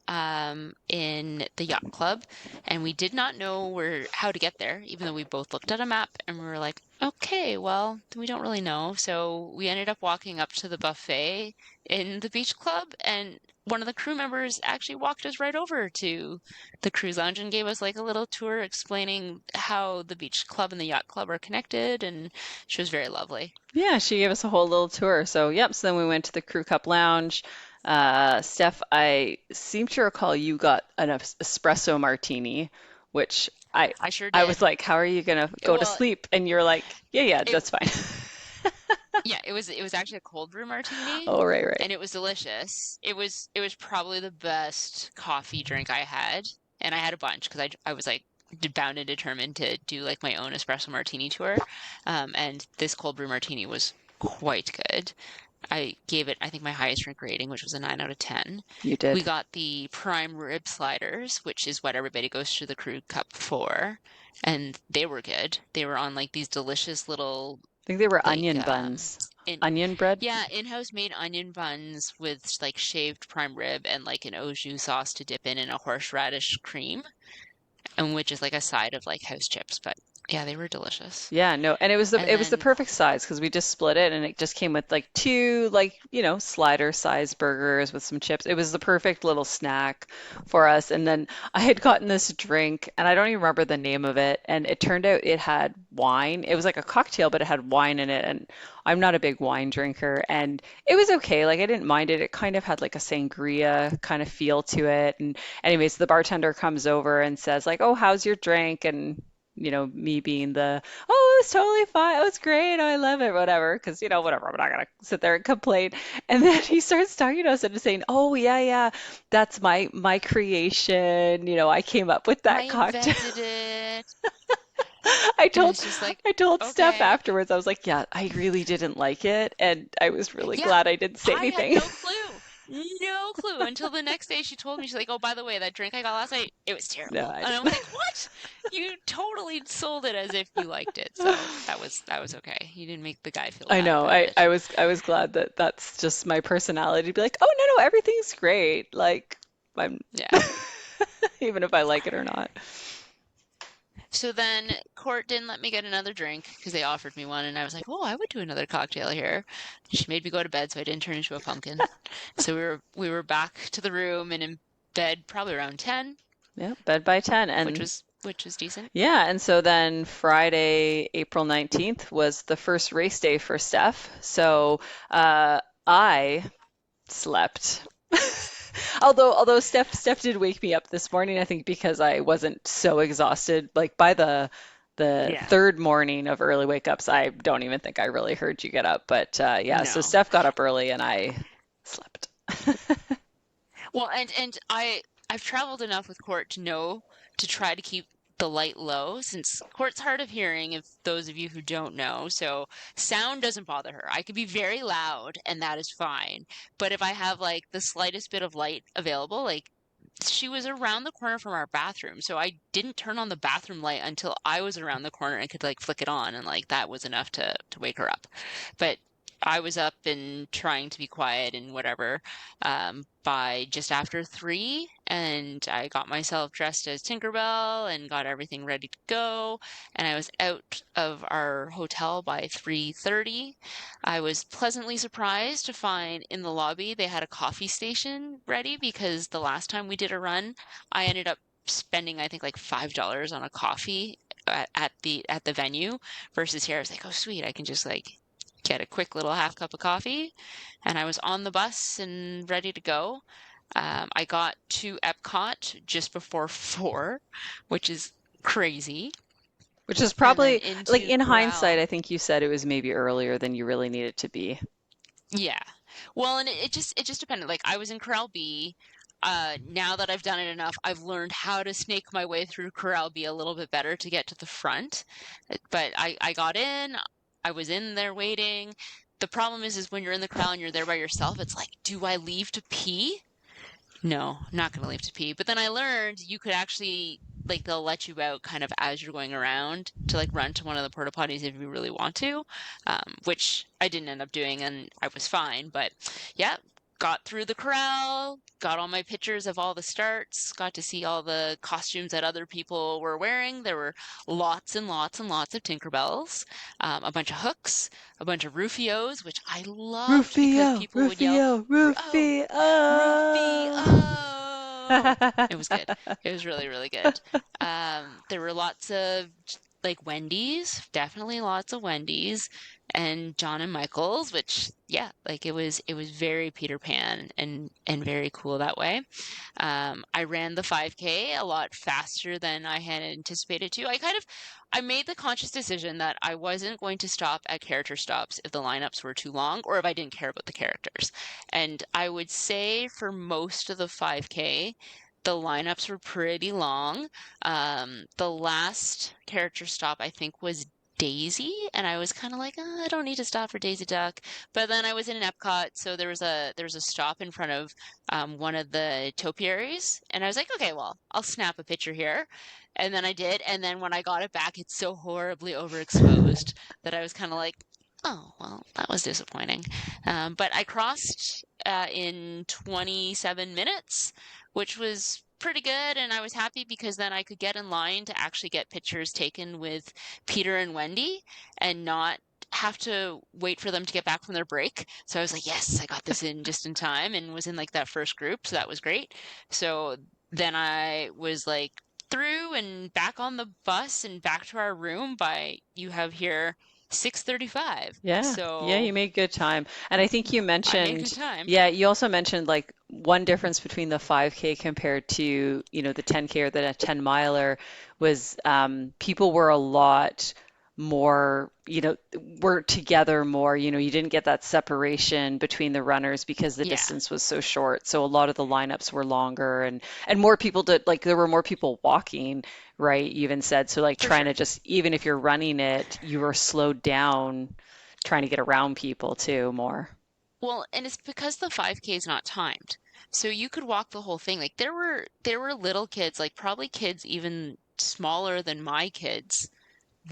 in the yacht club. And we did not know how to get there, even though we both looked at a map and we were like, okay, well, we don't really know. So we ended up walking up to the buffet in the beach club. And one of the crew members actually walked us right over to the cruise lounge and gave us like a little tour explaining how the beach club and the yacht club are connected, and she was very lovely. Yeah, she gave us a whole little tour. So, yep. So then we went to the Crew Cup Lounge. Steph, I seem to recall you got an espresso martini, which I sure I was did. like, how are you gonna go to Well, sleep? And you're like, yeah, yeah, it that's fine. yeah, it was actually a cold brew martini, Oh, right, right. and it was delicious. It was probably the best coffee drink I had, and I had a bunch because I was like bound and determined to do like my own espresso martini tour. And this cold brew martini was quite good. I gave it, I think, my highest drink rating, which was a 9 out of 10. You We did. got the prime rib sliders, which is what everybody goes to the crew cup for, and they were good. They were on like these delicious little I think they were like onion buns. in Onion bread? yeah, in-house made onion buns with like shaved prime rib and like an au jus sauce to dip in a horseradish cream, and which is like a side of like house chips. But yeah, they were delicious. Yeah, no, and And it was the then perfect size because we just split it and it just came with like two like, slider size burgers with some chips. It was the perfect little snack for us. And then I had gotten this drink and I don't even remember the name of it, and it turned out it had wine. It was like a cocktail, but it had wine in it, and I'm not a big wine drinker, and it was okay. Like I didn't mind it. It kind of had like a sangria kind of feel to it. And anyways, the bartender comes over and says like, "Oh, how's your drink?" And me being the, oh, it's totally fine. Oh, it's great. Oh, I love it. Whatever. Because, whatever. I'm not going to sit there and complain. And then he starts talking to us and saying, oh, yeah, yeah, that's my creation. I came up with I that cocktail. invented it, I and told it's just like, I told Steph okay. afterwards, I was like, yeah, I really didn't like it. And I was really Yeah, glad I didn't say I had anything. no clue. No clue until the next day she told me, she's like, oh, by the way, that drink I got last night, it was No, terrible. I And I didn't. was like, what? You totally sold it as if you liked it. So that was okay. You didn't make the guy feel I bad know. about it. I was glad that that's just my personality to be like, oh, no, no, everything's great. Like I'm Yeah. even if I like it or not. So then Court didn't let me get another drink because they offered me one, and I was like, oh, I would do another cocktail here. She made me go to bed so I didn't turn into a pumpkin. So we were back to the room and in bed probably around 10, Yeah, bed by 10. which And was decent. yeah, and so then Friday, April 19th was the first race day for Steph. So I slept. Although Steph did wake me up this morning, I think because I wasn't so exhausted. Like by the Yeah. third morning of early wake ups, I don't even think I really heard you get up. But yeah, so No. Steph got up early and I slept. Well, and I've traveled enough with Court to know to try to keep the light low since Court's hard of hearing, if those of you who don't know. So sound doesn't bother her. I could be very loud and that is fine. But if I have like the slightest bit of light available, like she was around the corner from our bathroom, so I didn't turn on the bathroom light until I was around the corner and could like flick it on, and like that was enough to wake her up. But I was up and trying to be quiet and whatever by just after 3, and I got myself dressed as Tinkerbell and got everything ready to go, and I was out of our hotel by 3:30. I was pleasantly surprised to find in the lobby they had a coffee station ready because the last time we did a run, I ended up spending I think like $5 on a coffee at the venue versus here I was like, oh sweet, I can just like get a quick little half cup of coffee, and I was on the bus and ready to go. I got to Epcot just before 4, which is crazy, Which is and then probably like into in hindsight, Corral. I think you said it was maybe earlier than you really needed to be. Yeah. Well, and it just depended. Like I was in Corral B. Now that I've done it enough, I've learned how to snake my way through Corral B a little bit better to get to the front. But I got in, I was in there waiting. The problem is when you're in the crowd and you're there by yourself, it's like, do I leave to pee? No, not gonna leave to pee. But then I learned you could actually like they'll let you out kind of as you're going around to like run to one of the porta potties if you really want to, which I didn't end up doing and I was fine. But yeah, got through the corral, got all my pictures of all the starts, got to see all the costumes that other people were wearing. There were lots and lots and lots of Tinkerbells, a bunch of hooks, a bunch of Rufios, which I loved because Rufio, people would yell, Rufio, "Oh, Rufio. Rufio!" It was good. It was really, really good. There were lots of like Wendy's, definitely lots of Wendy's, and John and Michael's, which yeah, like it was very Peter Pan and very cool that way. I ran the 5K a lot faster than I had anticipated to. I made the conscious decision that I wasn't going to stop at character stops if the lineups were too long or if I didn't care about the characters. And I would say for most of the 5K, the lineups were pretty long. The last character stop I think was Daisy, and I was kind of like, I don't need to stop for Daisy Duck. But then I was in an Epcot, so there was a stop in front of one of the topiaries, and I was like, okay, well, I'll snap a picture here. And then I did, and then when I got it back, it's so horribly overexposed that I was kind of like, oh, well, that was disappointing. But I crossed in 27 minutes, which was pretty good, and I was happy because then I could get in line to actually get pictures taken with Peter and Wendy and not have to wait for them to get back from their break. So I was like, yes, I got this in just in time and was in like that first group, so that was great. So then I was like through and back on the bus and back to our room by you have here 6:35. Yeah, yeah, So you made good time. And I think you I made good mentioned, time. yeah, you also mentioned like one difference between the 5K compared to, the 10K or the 10 miler was people were a lot more, were together more. You didn't get that separation between the runners because the Yeah, distance was so short. So a lot of the lineups were longer and more people did, like there were more people walking, right? You even said so, like for trying sure. to just, even if you're running it, you were slowed down trying to get around people too more. Well, and it's because the 5K is not timed. So you could walk the whole thing. Like there were little kids, like probably kids even smaller than my kids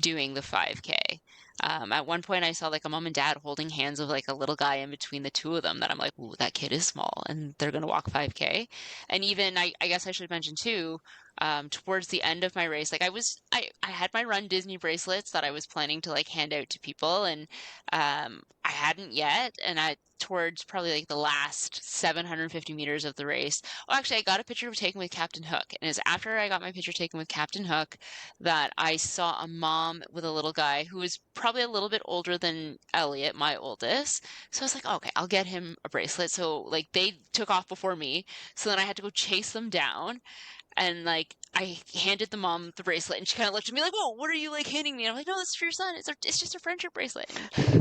doing the 5K. At one point, I saw like a mom and dad holding hands with like a little guy in between the two of them that I'm like, ooh, that kid is small and they're going to walk 5K. And even, I guess I should mention too, towards the end of my race, like I had my Run Disney bracelets that I was planning to like hand out to people and I hadn't yet. And towards probably like the last 750 meters of the race, oh, actually, I got a picture taken with Captain Hook. And it's after I got my picture taken with Captain Hook that I saw a mom with a little guy who was probably a little bit older than Elliot, my oldest. So I was like, okay, I'll get him a bracelet. So like they took off before me. So then I had to go chase them down. And like I handed the mom the bracelet and she kind of looked at me like, whoa, what are you like handing me? And I'm like, no, this is for your son. It's just a friendship bracelet.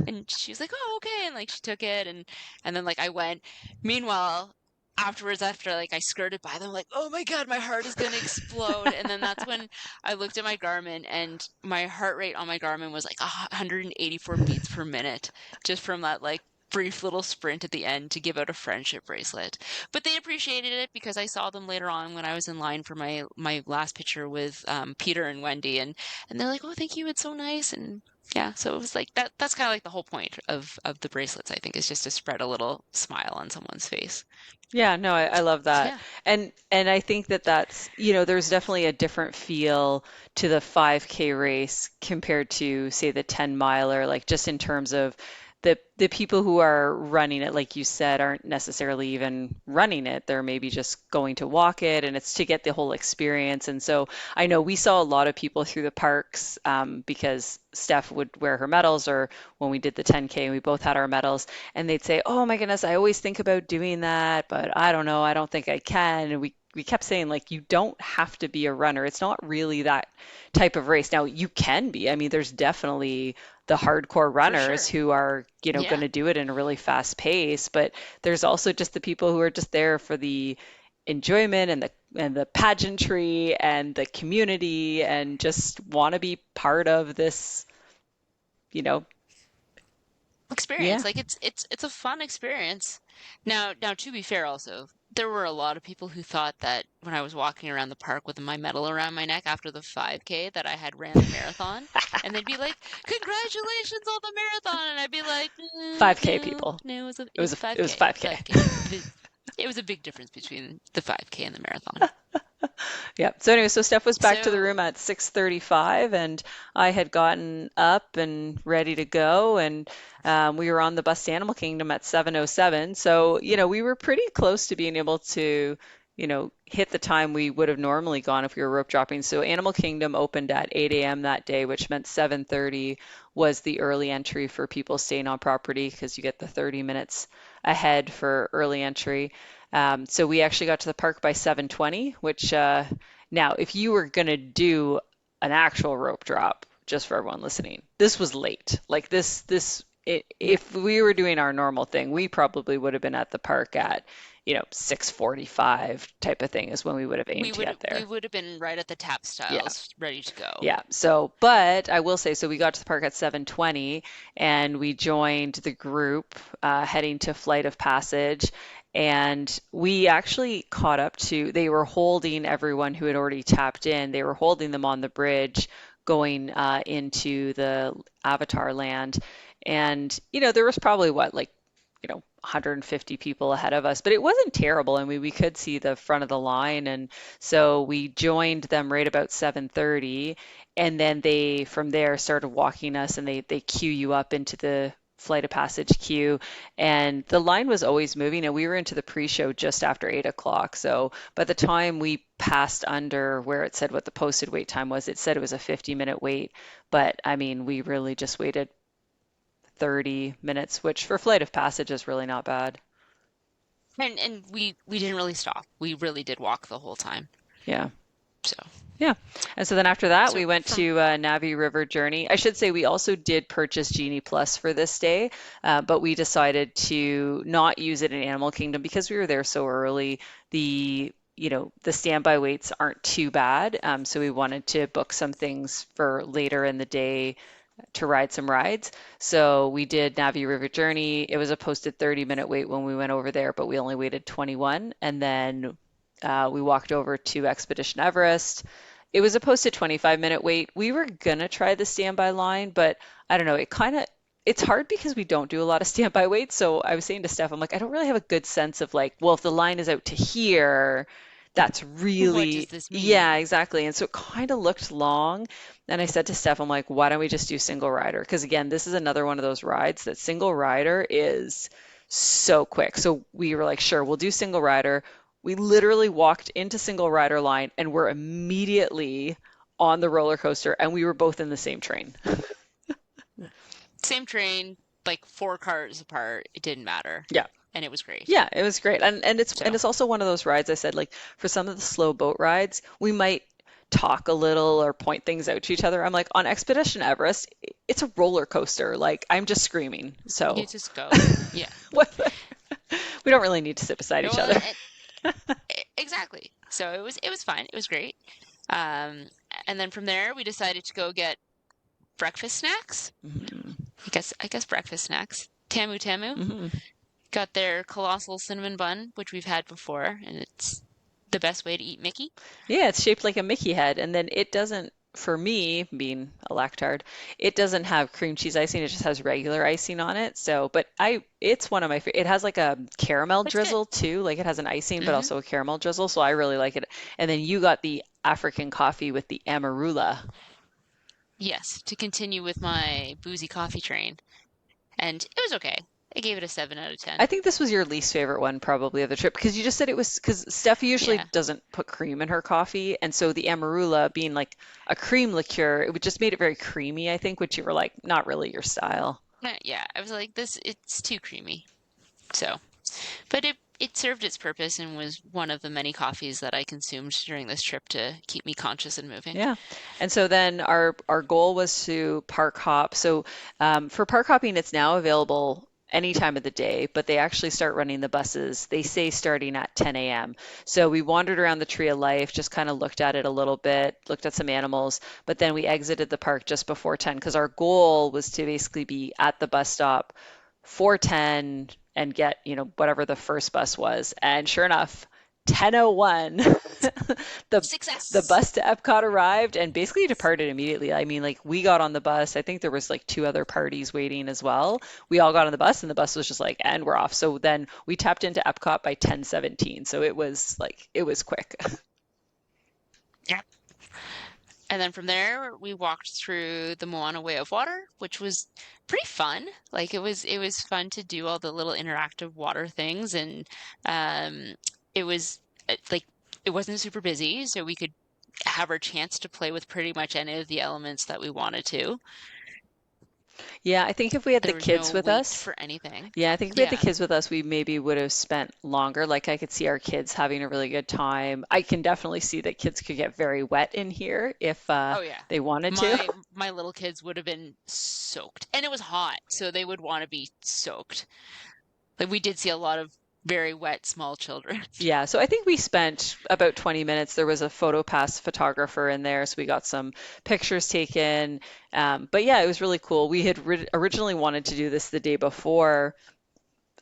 And she was like, oh, okay. And like she took it and then like I went. Meanwhile, afterwards, after like I skirted by them, like, oh my God, my heart is gonna explode. And then that's when I looked at my Garmin and my heart rate on my Garmin was like 184 beats per minute just from that like brief little sprint at the end to give out a friendship bracelet. But they appreciated it because I saw them later on when I was in line for my last picture with Peter and Wendy and they're like, "Oh, thank you. It's so nice." And yeah, so it was like that's kind of like the whole point of the bracelets, I think, is just to spread a little smile on someone's face. Yeah, no, I love So that. yeah. And I think that that's, there's definitely a different feel to the 5K race compared to say the 10 miler, like just in terms of the people who are running it, like you said, aren't necessarily even running it. They're maybe just going to walk it, and it's to get the whole experience. And so I know we saw a lot of people through the parks because Steph would wear her medals, or when we did the 10K, we both had our medals, and they'd say, "Oh my goodness, I always think about doing that, but I don't know, I don't think I can." And we kept saying like you don't have to be a runner. It's not really that type of race. Now you can be. I mean, there's definitely the hardcore For runners sure. who are, going Yeah. to do it in a really fast pace, but there's also just the people who are just there for the enjoyment and the pageantry and the community and just want to be part of this, you know. Experience. Yeah. Like it's a fun experience. Now to be fair also, there were a lot of people who thought that when I was walking around the park with my medal around my neck after the 5K that I had ran the marathon, and they'd be like, "Congratulations on the marathon!" And I'd be like,5K No, people. no, It it was was a it was 5K, 5K. 5K." It was a big difference between the 5K and the marathon. Yeah. So anyway, so Steph was back to the room So at 6:35, and I had gotten up and ready to go, and we were on the bus to Animal Kingdom at 7:07. So, we were pretty close to being able to, hit the time we would have normally gone if we were rope dropping. So Animal Kingdom opened at 8 a.m. that day, which meant 7:30 was the early entry for people staying on property because you get the 30 minutes ahead for early entry. So we actually got to the park by 7:20, which now, if you were going to do an actual rope drop, just for everyone listening, this was late. Like if we were doing our normal thing, we probably would have been at the park at, 6:45 type of thing is when we would have aimed to get we there. would have been right at the tap Yeah. styles, ready to go. Yeah. So, but I will say, so we got to the park at 7:20 and we joined the group heading to Flight of Passage. And we actually caught up to, they were holding everyone who had already tapped in, they were holding them on the bridge going into the Avatar land. And, there was probably what, like, 150 people ahead of us, but it wasn't terrible. I mean, we could see the front of the line, and so we joined them right about 7:30, and then they from there started walking us, and they queue you up into the Flight of Passage queue, and the line was always moving, and we were into the pre-show just after 8 o'clock. So by the time we passed under where it said what the posted wait time was, it said it was a 50-minute wait, but I mean, we really just waited 30 minutes, which for Flight of Passage is really not bad. And we didn't really stop. We really did walk the whole time. Yeah. So Yeah. And so then after that, we so went from to Navi River Journey. I should say we also did purchase Genie Plus for this day, but we decided to not use it in Animal Kingdom because we were there so early. The standby waits aren't too bad. So we wanted to book some things for later in the day to ride some rides. So we did Navi River Journey. It was a posted 30-minute wait when we went over there, but we only waited 21. And then we walked over to Expedition Everest. It was a posted 25-minute wait. We were gonna try the standby line, but I don't know. It's hard because we don't do a lot of standby waits. So I was saying to Steph, I'm like, I don't really have a good sense of like, well, if the line is out to here, that's what does really, this yeah, mean? exactly. And so it kind of looked long. And I said to Steph, I'm like, why don't we just do single rider? Because again, this is another one of those rides that single rider is so quick. So we were like, sure, we'll do single rider. We literally walked into single rider line and were immediately on the roller coaster, and we were both in the same train. Same train, like 4 cars apart. It didn't matter, Yeah. and it was great. Yeah, it was great. And So it's also one of those rides I said like for some of the slow boat rides, we might talk a little or point things out to each other. I'm like on Expedition Everest, it's a roller coaster. Like I'm just screaming. you So just go. Yeah. what we don't really need to sit beside No, each other. exactly. So it was fine. It was great. Um, and then from there we decided to go get breakfast snacks. Mhm. I guess breakfast snacks. Tamu Tamu Mhm. got their colossal cinnamon bun, which we've had before, and it's the best way to eat Mickey. Yeah, it's shaped like a Mickey head, and then it doesn't, for me, being a lactard, it doesn't have cream cheese icing. It just has regular icing on it. So, but it's one of my favorite. It has like a caramel It's good. drizzle too. Like it has an icing, but Hmm. also a caramel drizzle. So I really like it. And then you got the African coffee with the amarula. Yes, to continue with my boozy coffee train. And it was okay. I gave it a 7 out of I 10. think this was your least favorite one probably of the trip because you just said it was because Steph usually Yeah. doesn't put cream in her coffee, and so the amarula being like a cream liqueur, it would just made it very creamy, I think, which you were like, not really your style. Yeah, I was like, it's too creamy. So, but it served its purpose and was one of the many coffees that I consumed during this trip to keep me conscious and moving. Yeah. And so then our goal was to park hop. So for park hopping, it's now available any time of the day, but they actually start running the buses. They say starting at 10 a.m. So we wandered around the Tree of Life, just kind of looked at it a little bit, looked at some animals, but then we exited the park just before 10 because our goal was to basically be at the bus stop 4:10 and get, whatever the first bus was. And sure enough, 10:01, the the Success. bus to Epcot arrived and basically departed immediately. I mean, like we got on the bus. I think there was like two other parties waiting as well. We all got on the bus and the bus was just like, and we're off. So then we tapped into Epcot by 10:17. So it was quick. Yeah. And then from there, we walked through the Moana Way of Water, which was pretty fun. Like it was fun to do all the little interactive water things, and um, it was like it wasn't super busy, so we could have our chance to play with pretty much any of the elements that we wanted to. Yeah, I think if we had the There was no kids with wait us, for anything. yeah, I think if we had the Yeah. kids with us, we maybe would have spent longer. Like I could see our kids having a really good time. I can definitely see that kids could get very wet in here if Oh yeah. they wanted to. My little kids would have been soaked. And it was hot, so they would want to be soaked. Like we did see a lot of very wet small children. Yeah, so I think we spent about 20 minutes. There was a photo pass photographer in there, so we got some pictures taken. But yeah, it was really cool. We had originally wanted to do this the day before,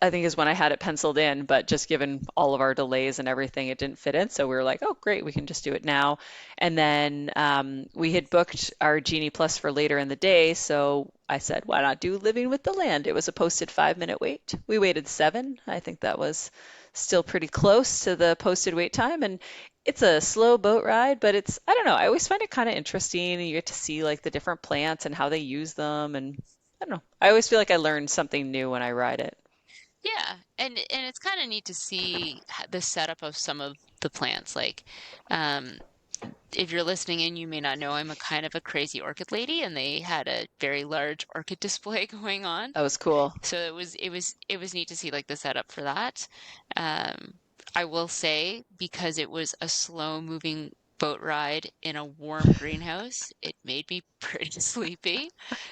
I think is when I had it penciled in, but just given all of our delays and everything, it didn't fit in. So we were like, oh, great, we can just do it now. And then we had booked our Genie Plus for later in the day. So I said, why not do Living with the Land? It was a posted 5 minute wait. We waited 7. I think that was still pretty close to the posted wait time. And it's a slow boat ride, but I don't know, I always find it kind of interesting. And you get to see like the different plants and how they use them. And I don't know, I always feel like I learn something new when I ride it. Yeah, and it's kind of neat to see the setup of some of the plants. Like, um, if you're listening in, you may not know I'm a kind of a crazy orchid lady, and they had a very large orchid display going on. That was cool. So it was neat to see like the setup for that. Um, I will say because it was a slow moving boat ride in a warm greenhouse, it made me pretty sleepy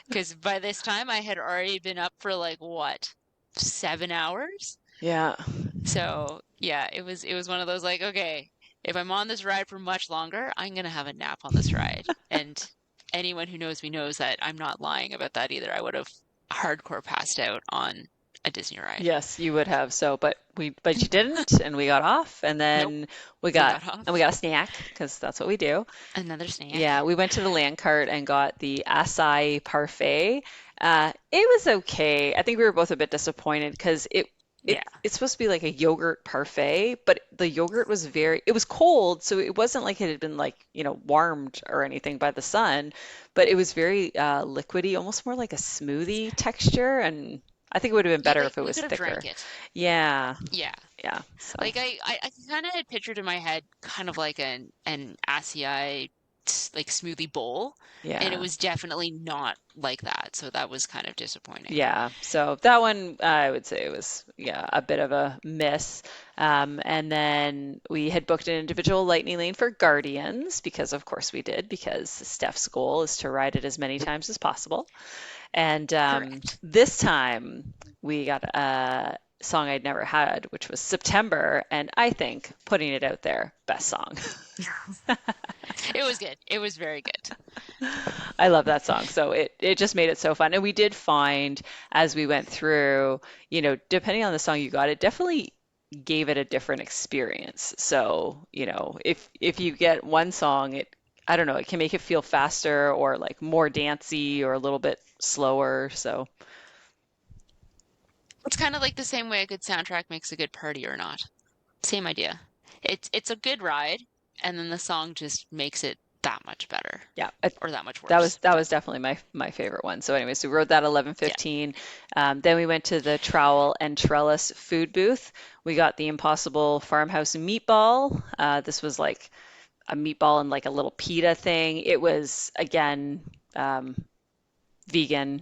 because by this time I had already been up for like what, 7 hours? Yeah. So yeah, it was one of those like, okay, if I'm on this ride for much longer, I'm gonna have a nap on this ride. And anyone who knows me knows that I'm not lying about that either. I would have hardcore passed out on a Disney ride. Yes, you would have. So, but you didn't, and we got off, and Nope, then we we got got and we off. got a snack because that's what we do. Another snack. Yeah, we went to the land cart and got the acai parfait. It was okay. I think we were both a bit disappointed because Yeah. it's supposed to be like a yogurt parfait, but the yogurt was it was cold, so it wasn't like it had been like, warmed or anything by the sun, but it was very liquidy, almost more like a smoothie texture, and I think it would have been Yeah, better like if it we was could have thicker. drank it. Yeah, Yeah. yeah. So, Like I kind of had pictured in my head kind of like an acai like smoothie bowl, and it yeah. was definitely not like that. So that was kind of disappointing. Yeah, so that one I would say was, yeah, a bit of a miss. And then we had booked an individual Lightning Lane for Guardians because of course we did, because Steph's goal is to ride it as many times as possible. And Correct. this time we got a song I'd never had, which was September, and I think, putting it out there, best song. It was good. It was very good. I love that song. So it just made it so fun. And we did find as we went through, depending on the song you got, it definitely gave it a different experience. So, if you get one song, I don't know, it can make it feel faster or like more dancey or a little bit slower. So, It's kind of like the same way a good soundtrack makes a good party or not. Same idea. It's a good ride, and then the song just makes it that much better yeah, or that much that was worse. that But was definitely my favorite one. So anyways, we rode that yeah, 11:15. Then we went to the Trowel and Trellis food booth. We got the Impossible Farmhouse meatball. This was like a meatball and like a little pita thing. It was again vegan.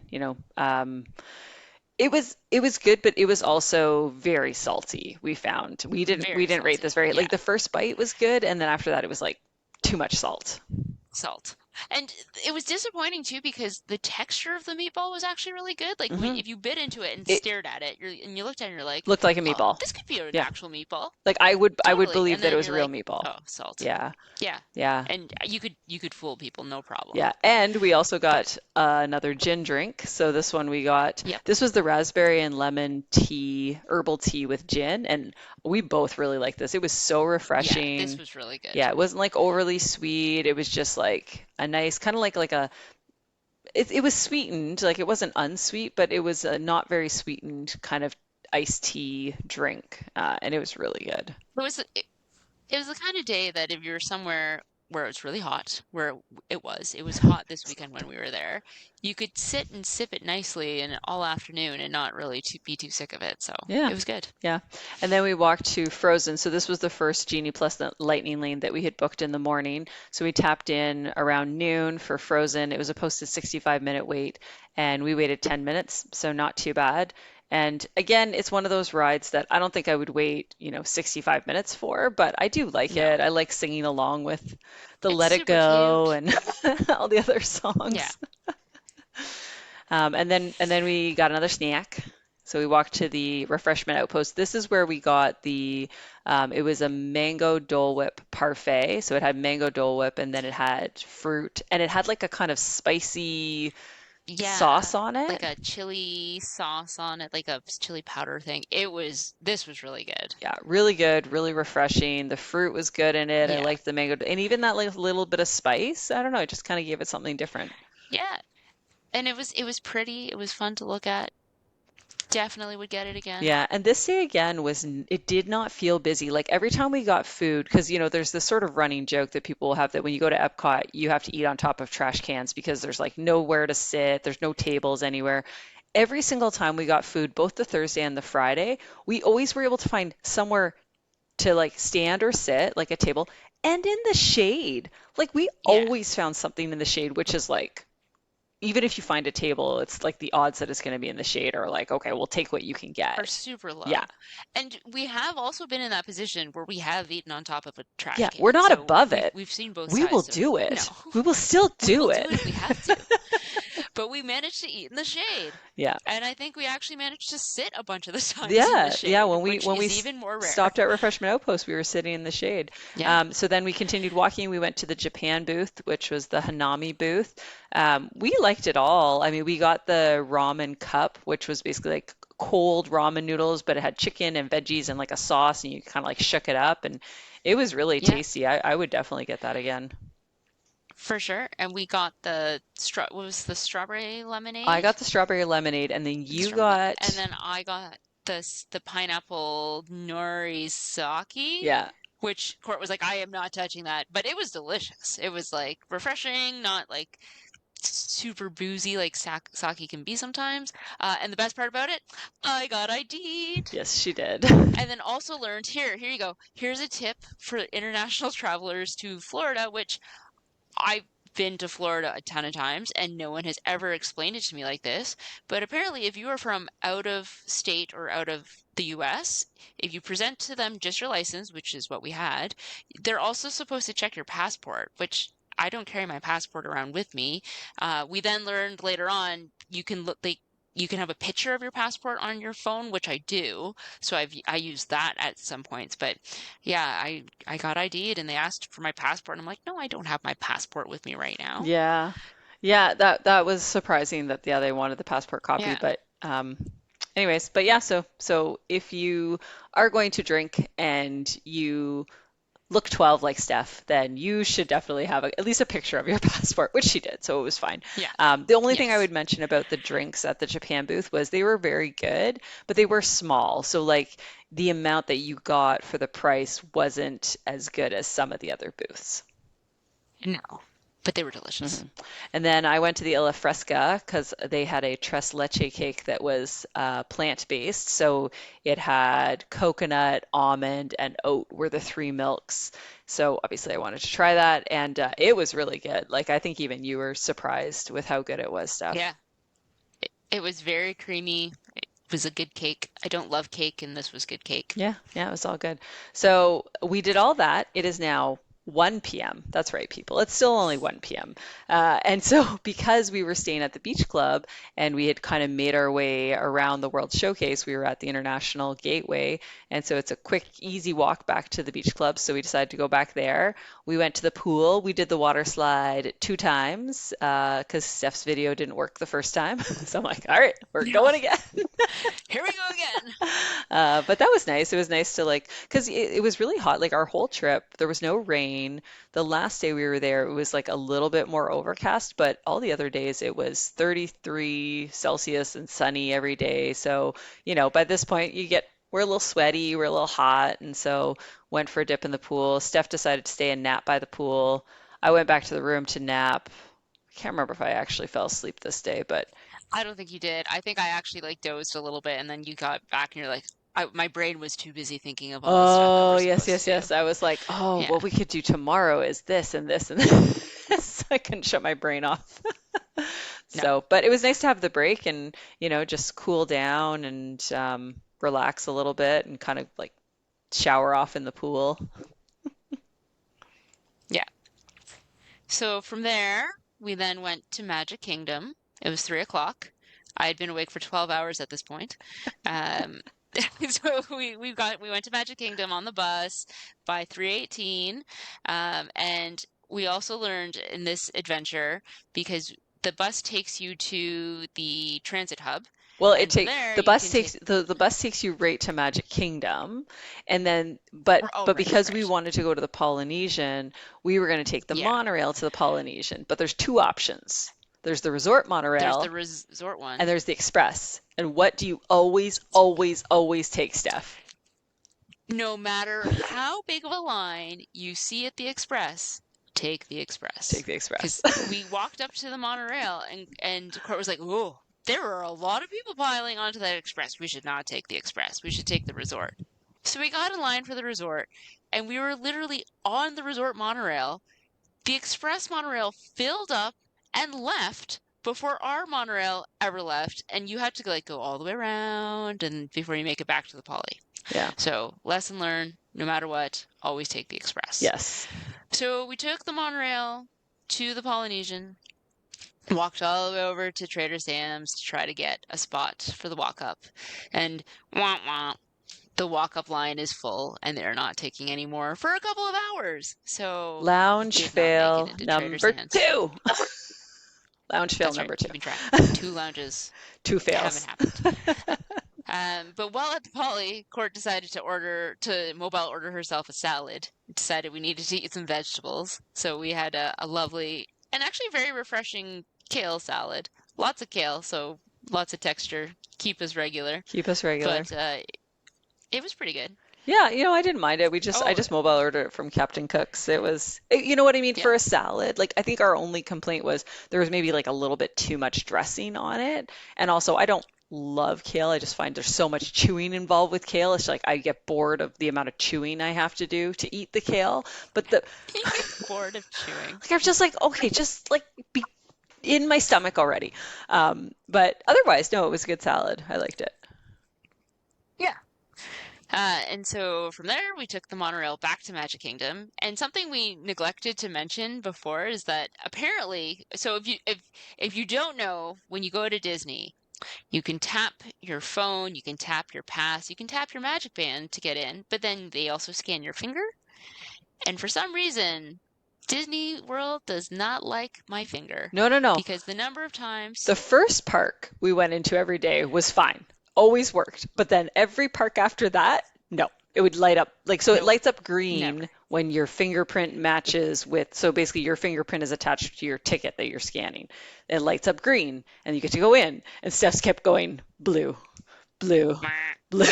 It was good, but it was also very salty. We found we very didn't rate salty. this very, Yeah, like the first bite was good, and then after that it was like too much salt. salt. And it was disappointing too because the texture of the meatball was actually really good. Like Hmm. if you bit into it and It stared at it, and you looked at it, and you're like, looked like a "Oh, meatball. this could be an Yeah. actual meatball." Like I would Totally. believe And that it then was a you're real like, meatball. "Oh, salt." Yeah. Yeah. Yeah. And you could fool people, no problem. Yeah, and we also But got another gin drink. So this one we got, yep. this was the raspberry and lemon tea, herbal tea with gin, and we both really liked this. It was so Yeah, this refreshing. was really good. Yeah, it wasn't like overly sweet. It was just like a nice, kind of like a, it was sweetened, like it wasn't unsweet, but it was a not very sweetened kind of iced tea drink, and it was really good. It was the kind of day that if you're somewhere where it's really hot, where it was hot this weekend when we were there, you could sit and sip it nicely and all afternoon and not really be too sick of it. So Yeah. it was good. Yeah. And then we walked to Frozen. So this was the first Genie Plus Lightning Lane that we had booked in the morning. So we tapped in around noon for Frozen. It was a posted 65-minute wait, and we waited 10 minutes, so not too bad. And again, it's one of those rides that I don't think I would wait, 65 minutes for, but I do like it. No, I like singing along with the it's Let It super Go cute. and all the other Yeah, songs. And then we got another snack. So we walked to the refreshment outpost. This is where we got it was a mango Dole Whip parfait. So it had mango Dole Whip and then it had fruit and it had like a kind of spicy yeah, sauce on like it. a chili sauce on it, like a chili powder thing. This was really good. Yeah, really good, really refreshing. The fruit was good in it. I Yeah, liked the mango and even that like little bit of spice. I don't know, it just kind of gave it something different. yeah, and it was pretty. It was fun to look at. Definitely would get it again. Yeah, and this day again it did not feel busy. Like every time we got food, because there's this sort of running joke that people will have that when you go to Epcot, you have to eat on top of trash cans because there's like nowhere to sit, there's no tables anywhere. Every single time we got food, both the Thursday and the Friday, we always were able to find somewhere to like stand or sit, like a table, and in the shade. Like we Yeah. always found something in the shade, which is like even if you find a table, it's like the odds that it's going to be in the shade are like, okay, we'll take what you can Are get. super Yeah. low. And we have also been in that position where we have eaten on top of a trash Yeah. We're can. not So above we've it. we've seen both We will sides of do no. it. We will still We will do do it. it if we have to. But we managed to eat in the shade. Yeah. And I think we actually managed to sit a bunch of the times in the Yeah, yeah. shade, When we which when we is s- even more rare. stopped at Refreshment Outpost, we were sitting in the shade. Yeah. So then we continued walking. We went to the Japan booth, which was the Hanami booth. We liked it all. I mean, we got the ramen cup, which was basically like cold ramen noodles, but it had chicken and veggies and like a sauce, and you kind of like shook it up, and it was really Yeah, tasty. I would definitely get that again. for sure. And we got what was the strawberry I lemonade? got the strawberry lemonade, and then The you strawberry lemonade. And got, then I got the pineapple nori sake, yeah, which Court was like, I am not touching that. But it was delicious. It was like refreshing, not like super boozy like sake can be sometimes. And the best part about it, I got ID'd. yes, she did. And then also learned here you go. Here's a tip for international travelers to Florida, which I've been to Florida a ton of times and no one has ever explained it to me like this. But apparently, if you are from out of state or out of the US, if you present to them just your license, which is what we had, they're also supposed to check your passport, which I don't carry my passport around with me. We then learned later on you can have a picture of your passport on your phone, which I do. So I use that at some points, but yeah, I got ID'd and they asked for my passport. And I'm like, no, I don't have my passport with me right now. Yeah. Yeah, that was surprising that yeah, they wanted the passport copy, Yeah. but anyways, but yeah, so if you are going to drink and you look 12 like Steph, then you should definitely have at least a picture of your passport, which she did, so it was fine. Yeah. The only thing I Yes. would mention about the drinks at the Japan booth was they were very good, but they were small. So like the amount that you got for the price wasn't as good as some of the other booths. No, but they were delicious. Mhm. And then I went to the Illa Fresca because they had a tres leche cake that was plant-based. So it had coconut, almond, and oat were the three milks. So obviously I wanted to try that, and it was really good. Like I think even you were surprised with how good it was, Steph. Yeah. It was very creamy. It was a good cake. I don't love cake, and this was good cake. Yeah, yeah, it was all good. So we did all that. It is now 1 p.m. That's right, people. It's still only 1 p.m. And so, because we were staying at the beach club and we had kind of made our way around the World Showcase, we were at the International Gateway. And so, it's a quick, easy walk back to the beach club. So, we decided to go back there. We went to the pool. We did the water slide 2 times because Steph's video didn't work the first time. So, I'm like, all right, we're No, going again. here we go again. But that was nice. It was nice to like, because it was really hot. Like our whole trip, there was no rain. The last day we were there, it was like a little bit more overcast, but all the other days it was 33 Celsius and sunny every day. So, by this point we're a little sweaty, we're a little hot, and so went for a dip in the pool. Steph decided to stay and nap by the pool. I went back to the room to nap. I can't remember if I actually fell asleep this day, but I don't think you did. I think I actually like dozed a little bit and then you got back and you're like, my brain was too busy thinking of all the stuff that oh, we're yes, supposed yes, to do. yes. I was like, oh, Yeah. what we could do tomorrow is this and this and this. I couldn't shut my brain off. No. So, but it was nice to have the break and, just cool down and relax a little bit and kind of like shower off in the pool. Yeah. So from there, we then went to Magic Kingdom. It was 3 o'clock. I had been awake for 12 hours at this point. Um, so we went to Magic Kingdom on the bus by 3:18. And we also learned in this adventure because the bus takes you to the transit hub, Well, and from there the you bus can take takes you right to Magic Kingdom, and then but oh but right, because we right. wanted to go to the Polynesian, we were going to take the Yeah. monorail to the Polynesian. But there's two options. There's the resort There's the monorail resort and one. there's the express. And what do you always, always, always take, Steph? No matter how big of a line you see at the Express, take the Take Express. the express. Because we walked up to the monorail and Court was like, "Oh, there are a lot of people piling onto that Express. We should not take the Express. We should take the resort." So we got in line for the resort, and we were literally on the resort monorail. The Express monorail filled up and left before our monorail ever left, and you had to like go all the way around and before you make it back to the Poly. Yeah. So, lesson learned, no matter what, always take the express. Yes. So, we took the monorail to the Polynesian, walked all the way over to Trader Sam's to try to get a spot for the walk up. And wah wah, the walk up line is full and they're not taking any more for a couple of hours. So, Lounge did not make it fail into Trader number Sam's. two. Lounge fail That's right, number two. keeping track. Two lounges Two haven't fails. happened. But while at the Poly, Court decided to mobile order herself a salad. Decided we needed to eat some vegetables, so we had a lovely and actually very refreshing kale salad. Lots of kale, so lots of texture. Keep us regular, Keep us regular. but it was pretty good. Yeah, I didn't mind it. I Oh, just mobile ordered it from Captain Cook's. You know what I mean, yeah. for a salad. Like I think our only complaint was there was maybe like a little bit too much dressing on it. And also I don't love kale. I just find there's so much chewing involved with kale. It's like I get bored of the amount of chewing I have to do to eat the kale. But the You get bored of chewing. like I'm just like, okay, just like be in my stomach already. But otherwise, no, it was a good salad. I liked it. Yeah. And so from there, we took the monorail back to Magic Kingdom. And something we neglected to mention before is that apparently, so if you don't know, when you go to Disney, you can tap your phone, you can tap your pass, you can tap your Magic Band to get in, but then they also scan your finger. And for some reason, Disney World does not like my finger No, no, no. because the number of times, The first park we went into every day was fine, always worked. But then every park after that, no, it would light up so it nope, lights up never. green when your fingerprint matches with, so basically your fingerprint is attached to your ticket that you're scanning. It lights up green and you get to go in. And Steph's kept going blue, blue, blue.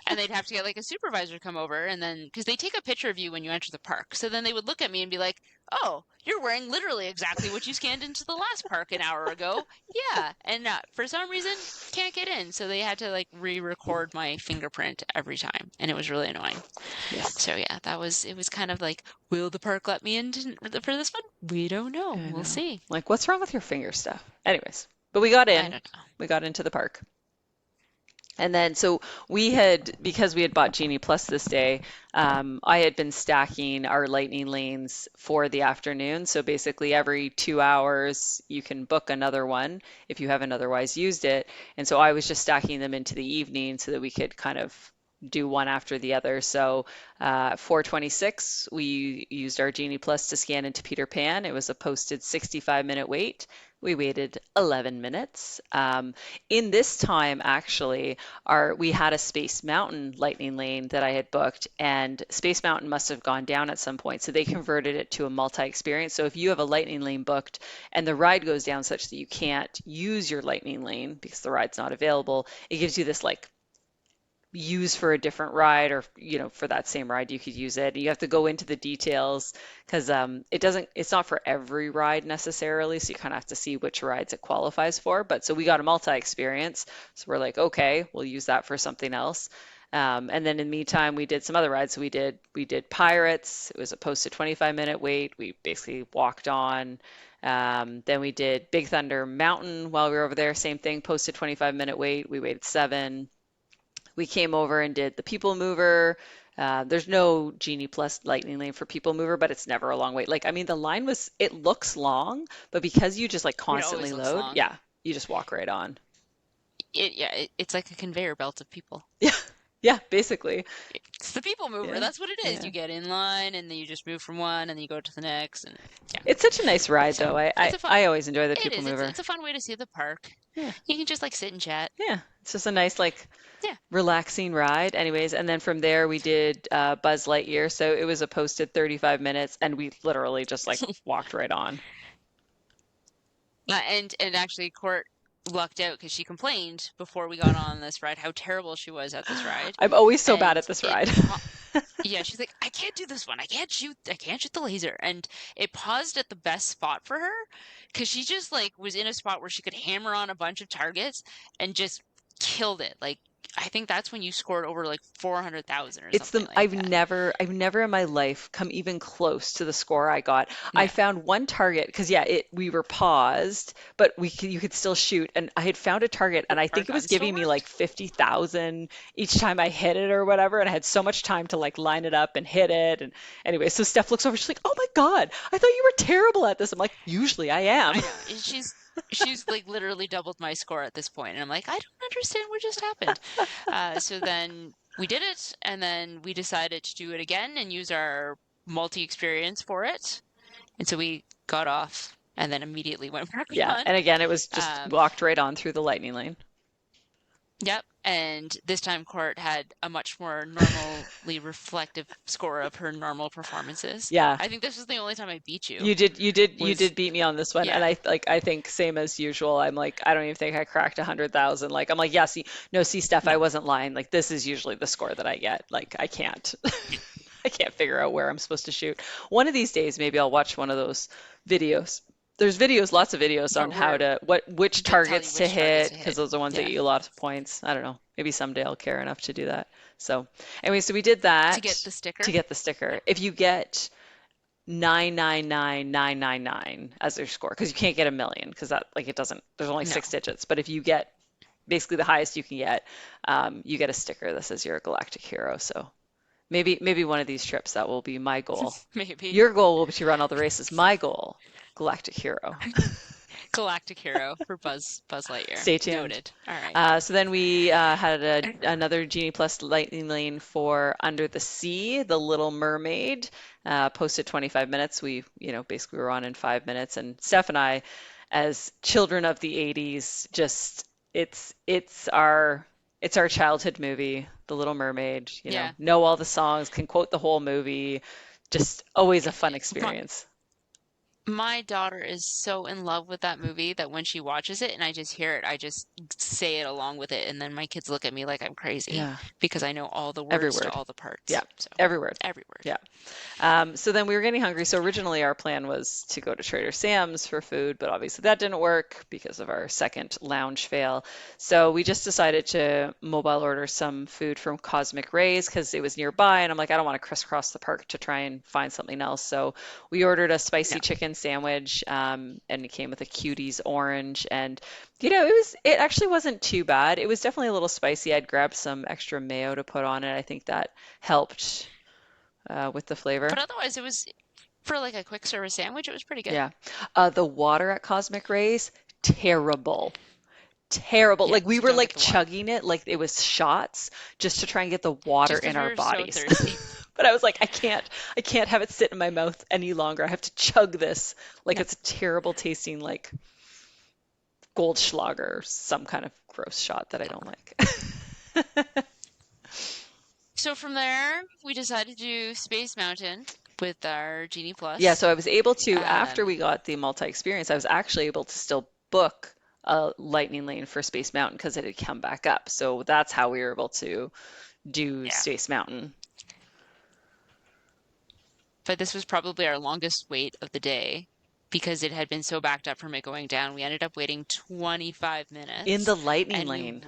And they'd have to get like a supervisor to come over and then because they take a picture of you when you enter the park. So then they would look at me and be like, "Oh, you're wearing literally exactly what you scanned into the last park an hour ago." Yeah, and for some reason can't get in. So they had to like re-record my fingerprint every time, and it was really annoying. Yes, So yeah, it was kind of like, will the park let me in for this one? We don't know. I We'll know. see. Like, what's wrong with your finger, Steph? Anyways, but we got I in. don't know. We got into the park. And then, so we had, because we had bought Genie Plus this day, I had been stacking our lightning lanes for the afternoon. So basically, every 2 hours, you can book another one if you haven't otherwise used it. And so I was just stacking them into the evening so that we could kind of do one after the other. So 4:26, we used our Genie Plus to scan into Peter Pan. It was a posted 65-minute wait. We waited 11 minutes. In this time, actually, we had a Space Mountain lightning lane that I had booked, and Space Mountain must have gone down at some point, so they converted it to a multi-experience. So if you have a lightning lane booked and the ride goes down such that you can't use your lightning lane because the ride's not available, it gives you this like use for a different ride, or for that same ride you could use it. You have to go into the details because it's not for every ride necessarily, so you kind of have to see which rides it qualifies for. But so we got a multi-experience, so we're like, okay, we'll use that for something else. And then in the meantime, we did some other rides. So we did Pirates. It was a posted 25-minute wait. We basically walked on. Then we did Big Thunder Mountain while we were over there. Same thing, posted 25-minute wait. We waited 7. We came over and did the People Mover. There's no Genie Plus Lightning Lane for People Mover, but it's never a long wait. Like, I mean, the line it looks long, but because you just like It constantly always looks load, long. yeah, you just walk right on. It's like a conveyor belt of people. Yeah, yeah, basically. It's the people mover. Yeah, That's what it is. yeah. You get in line and then you just move from one and then you go to the next and yeah. It's such a nice ride, So though. I, it's I, a fun. I always enjoy the It People is. Mover. It's a fun way to see the park. Yeah, You can just like sit and chat. yeah. It's just a nice, like, Yeah. relaxing ride. Anyways, and then from there we did Buzz Lightyear. So it was a posted 35 minutes, and we literally just like walked right on. And actually, Court lucked out because she complained before we got on this ride how terrible she was at this ride, I'm always so bad and at this it ride. yeah, she's like, I can't do this one. I can't shoot the laser. And it paused at the best spot for her because she just like was in a spot where she could hammer on a bunch of targets and just killed it. Like I think that's when you scored over like 400,000 or It's something the like I've that. never I've never in my life come even close to the score I got. I No, found one target because yeah, we were paused, but you could still shoot. And I had found a target, and I our think it was gun still giving me like worked. 50,000 each time I hit it or whatever. And I had so much time to like line it up and hit it. And anyway, so Steph looks over, she's like, "Oh my God, I thought you were terrible at this." I'm like, "Usually I am." I know. And she's like literally doubled my score at this point, and I'm like, I don't understand what just happened. So then we did it, and then we decided to do it again and use our multi-experience for it. And so we got off and then immediately went back Yeah, on. and again, it was just Um, walked right on through the lightning lane. yep. And this time Court had a much more normally reflective score of her normal performances. Yeah. I think this was the only time I beat you. You did Was beat me on this one, and yeah, I think same as usual. I'm like, I don't even think I cracked 100,000. Like, I'm like, yeah, see, no, see, Steph, I no, wasn't lying. Like, this is usually the score that I get. Like, I can't, I can't figure out where I'm supposed to shoot. One of these days, maybe I'll watch one of those videos. There's videos, lots of videos on how where which they tell you targets to which targets hit, to because hit. those are ones that Yeah. get you lots of points. I don't know. Maybe someday I'll care enough to do that. So, anyway, so we did To get that the to sticker. get the sticker. If you get 999,999 as their score, because you can't get a million, because that like it doesn't, there's only No. 6 digits. But if you get basically the highest you can get, you get a sticker that says you're a galactic hero. So maybe one of these trips that will be my goal. Maybe. Your goal will be to run all the races. My goal, galactic hero. Galactic Hero for Buzz Lightyear. Stay tuned. Noted. All right. So then we had another Genie Plus Lightning Lane for Under the Sea, The Little Mermaid, posted 25 minutes. Basically were on in 5 minutes. And Steph and I, as children of the 80s, just it's our childhood movie, The Little Mermaid. Yeah. Know all the songs, can quote the whole movie. Just always a fun My, experience. my daughter is so in love with that movie that when she watches it and I just hear it, I just say it along with it. And then my kids look at me like I'm crazy Yeah, because I know all the every words to word. all the Yeah, parts. So every word. every word. Yeah. So then we were getting hungry. So originally our plan was to go to Trader Sam's for food, but obviously that didn't work because of our second lounge fail. So we just decided to mobile order some food from Cosmic Rays because it was nearby. And I'm like, I don't want to crisscross the park to try and find something else. So we ordered a spicy No. chicken chicken sandwich, and it came with a cuties orange, and it actually wasn't too bad. It was definitely a little spicy. I'd grabbed some extra mayo to put on it. I think that helped with the flavor. But otherwise, it was for like a quick service sandwich. It was pretty good. Yeah. The water at Cosmic Rays, terrible. Terrible. Yeah, Like we so were don't get like the water chugging it like it was shots just to try and get the water just because in we our were so bodies. thirsty. But I was like, I can't have it sit in my mouth any longer. I have to chug this like No. it's a terrible tasting like Goldschlager or some kind of gross shot that I don't like. So from there, we decided to do Space Mountain with our Genie Yeah, Plus. so I was able to, after Um, we got the multi-experience, I was actually able to still book a Lightning Lane for Space Mountain because it had come back up. So that's how we were able to do yeah, Space Mountain. but this was probably our longest wait of the day because it had been so backed up from it going down. We ended up waiting 25 In minutes the Lightning and Lane.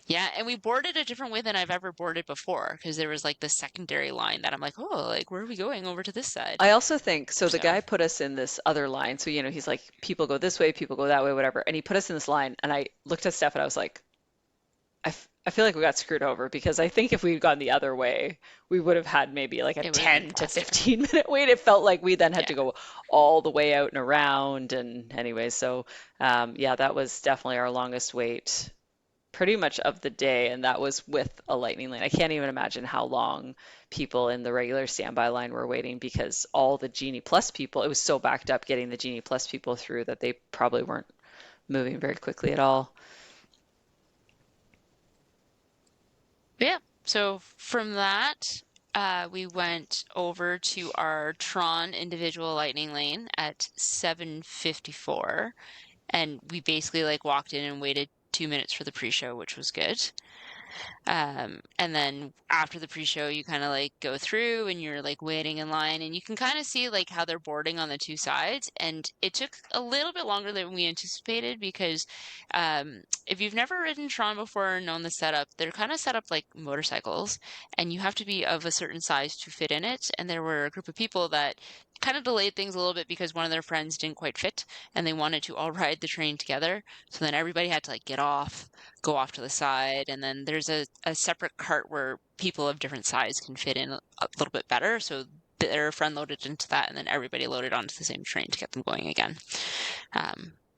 yeah, and we boarded a different way than I've ever boarded before because there was like the secondary line that I'm like, oh, like where are we going over to this side? I also think so. The So guy put us in this other line. So, he's like, people go this way, people go that way, whatever. And he put us in this line. And I looked at Steph and I was like, I feel like we got screwed over because I think if we'd gone the other way, we would have had maybe like a it would have been 10 to faster. 15-minute wait. It felt like we then had Yeah. to go all the way out and around. And anyway, so yeah, that was definitely our longest wait pretty much of the day. And that was with a lightning lane. I can't even imagine how long people in the regular standby line were waiting because all the Genie Plus people, it was so backed up getting the Genie Plus people through that they probably weren't moving very quickly at all. Yeah. So from that, we went over to our Tron individual lightning lane at 7:54, and we basically like walked in and waited 2 minutes for the pre-show, which was good. And then after the pre-show, you kind of like go through and you're like waiting in line and you can kind of see like how they're boarding on the two sides. And it took a little bit longer than we anticipated because if you've never ridden Tron before or known the setup, they're kind of set up like motorcycles and you have to be of a certain size to fit in it. And there were a group of people that kind of delayed things a little bit because one of their friends didn't quite fit and they wanted to all ride the train together. So then everybody had to like get off, go off to the side, and then there's a separate cart where people of different size can fit in a little bit better. So their friend loaded into that, and then everybody loaded onto the same train to get them going again.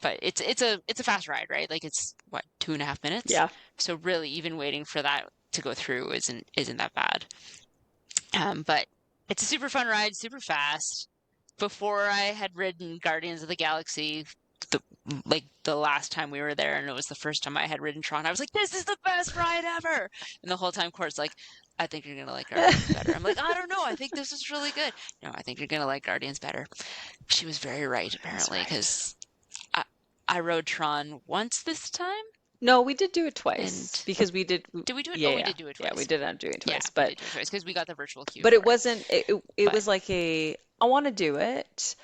But it's a fast ride, right? Like it's what 2.5 minutes. Yeah. So really, even waiting for that to go through isn't that bad. But it's a super fun ride, super fast. Before I had ridden Guardians of the Galaxy, the like the last time we were there, and it was the first time I had ridden Tron, I was like, "This is the best ride ever!" And the whole time, Court's like, "I think you're gonna like Guardians better." I'm like, "I don't know. I think this is really good." No, I think you're gonna like Guardians better. She was very right, That's apparently, right. because I rode Tron once this time, No, we did do it twice and because we did. did we do it? Yeah, Oh, we yeah, did do it yeah. We twice. did end up doing it Yeah, twice, we but did do it twice because we got the virtual queue but it for it. wasn't. It But was like I want to do it,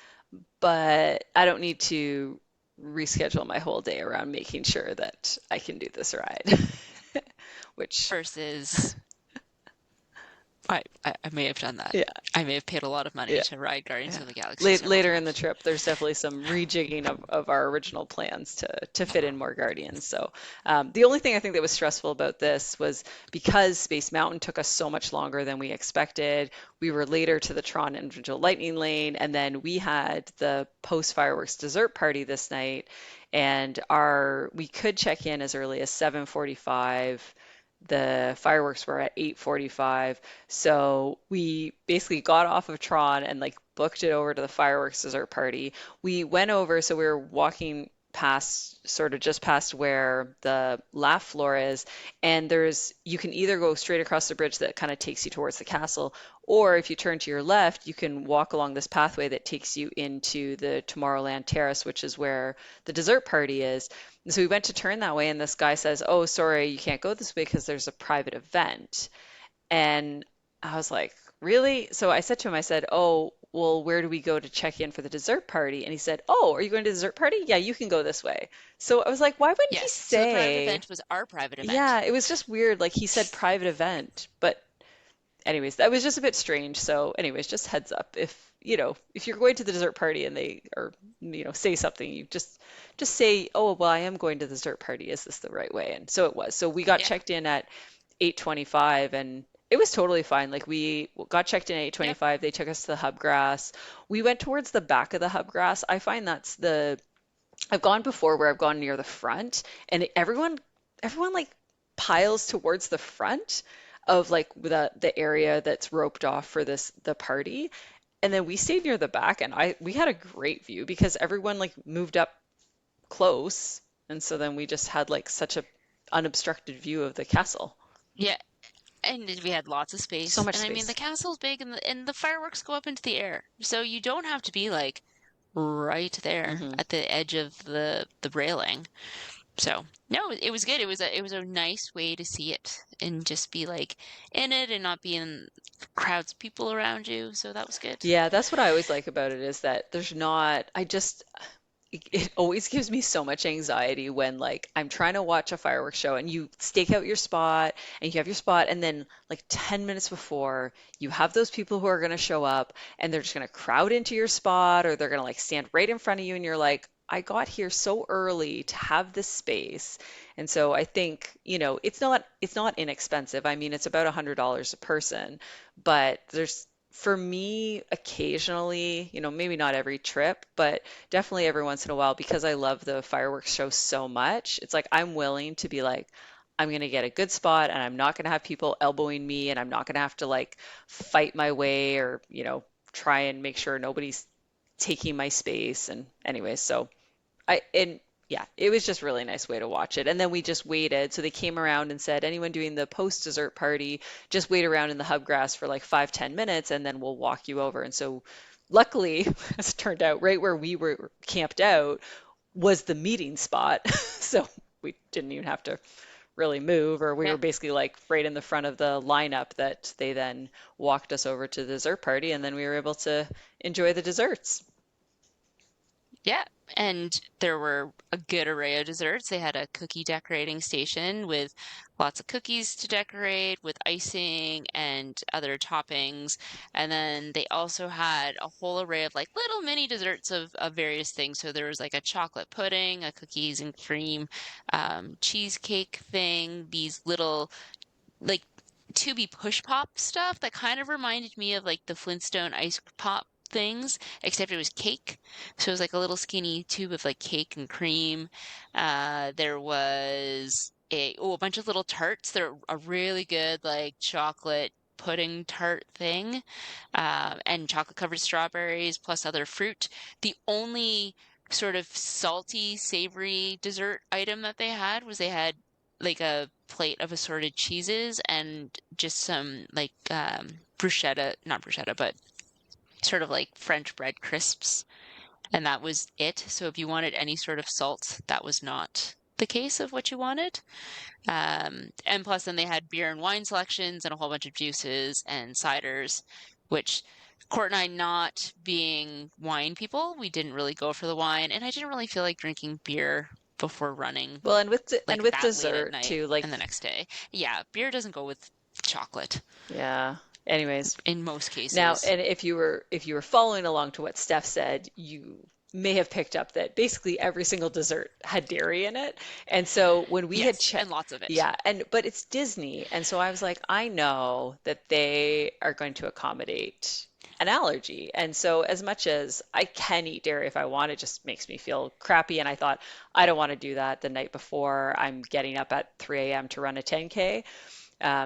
but I don't need to reschedule my whole day around making sure that I can do this ride. Which, versus I may have done that. yeah, I may have paid a lot of money yeah. to ride Guardians Yeah. of the Galaxy several Later in the times. trip, there's definitely some rejigging of our original plans to fit in more Guardians. So the only thing I think that was stressful about this was because Space Mountain took us so much longer than we expected. We were later to the Tron individual Lightning Lane, and then we had the post fireworks dessert party this night, and we could check in as early as 7:45. The fireworks were at 8:45. So we basically got off of Tron and like booked it over to the fireworks dessert party. We went over, so we were walking past, sort of just past where the laugh floor is, and you can either go straight across the bridge that kind of takes you towards the castle, or if you turn to your left, you can walk along this pathway that takes you into the Tomorrowland Terrace, which is where the dessert party is. And so we went to turn that way, and this guy says, "Oh, sorry, you can't go this way because there's a private event." And I was like, really? So I said to him, I said, oh, well, where do we go to check in for the dessert party? And he said, oh, are you going to the dessert party? Yeah, you can go this way. So I was like, why wouldn't he Yes, so the private say? event was our private event. Yeah, it was just weird. Like he said private event, but anyways, that was just a bit strange. So anyways, just heads up if you're going to the dessert party and they or say something, you just say, "Oh, well, I am going to the dessert party. Is this the right way?" And so it was. So we got Yeah. checked in at 8:25 and it was totally fine. Like we got checked in at Yep. 8:25. They took us to the hub grass. We went towards the back of the hub grass. I find that's the I've gone before where I've gone near the front and everyone like piles towards the front of like the area that's roped off for the party. And then we stayed near the back and we had a great view because everyone like moved up close. And so then we just had like such a unobstructed view of the castle. Yeah. And we had lots of So space. much And I mean, the space. castle's big and the fireworks go up into the air. So you don't have to be like right there Hmm. at the edge of the railing. So, no, it was good. It was a nice way to see it and just be like in it and not be in crowds of people around you. So that was good. Yeah, that's what I always like about it is that there's not, it always gives me so much anxiety when like I'm trying to watch a fireworks show and you stake out your spot and you have your spot and then like 10 minutes before you have those people who are going to show up and they're just going to crowd into your spot or they're going to like stand right in front of you and you're like I got here so early to have this space. And so I think, it's not inexpensive. I mean, it's about $100 a person, but there's for me occasionally, maybe not every trip, but definitely every once in a while because I love the fireworks show so much. It's like I'm willing to be like, I'm going to get a good spot and I'm not going to have people elbowing me and I'm not going to have to like fight my way or, try and make sure nobody's taking my space. And anyways, so and yeah, it was just really nice way to watch it. And then we just waited. So they came around and said, anyone doing the post dessert party, just wait around in the hub grass for like 5, 10 minutes and then we'll walk you over. And so luckily, as it turned out, right where we were camped out was the meeting spot. So we didn't even have to really move, or we were Yeah. basically like right in the front of the lineup that they then walked us over to the dessert party. And then we were able to enjoy the desserts. Yeah, and there were a good array of desserts. They had a cookie decorating station with lots of cookies to decorate with icing and other toppings. And then they also had a whole array of like little mini desserts of various things. So there was like a chocolate pudding, a cookies and cream cheesecake thing, these little like tubey push pop stuff that kind of reminded me of like the Flintstone ice pop things, except it was cake. So it was like a little skinny tube of like cake and cream. There was a bunch of little tarts. They're a really good like chocolate pudding tart thing, and chocolate covered strawberries plus other fruit. The only sort of salty, savory dessert item that they had was they had like a plate of assorted cheeses and just some like bruschetta, not bruschetta, but sort of like French bread crisps. And that was it. So if you wanted any sort of salt, that was not the case of what you wanted. And plus, then they had beer and wine selections and a whole bunch of juices and ciders, which Court and I, not being wine people, we didn't really go for the wine. And I didn't really feel like drinking beer before running Well, and like with that late at dessert night too, like and the next day. Yeah, beer doesn't go with chocolate yeah. Anyways, in most now, cases. and if you were following along to what Steph said, you may have picked up that basically every single dessert had dairy in it. And so when we had Yes, checked, and lots of it. yeah, and but it's Disney, and so I was like, I know that they are going to accommodate an allergy. And so as much as I can eat dairy if I want, it just makes me feel crappy. And I thought, I don't want to do that the night before I'm getting up at 3 a.m. to run a 10K.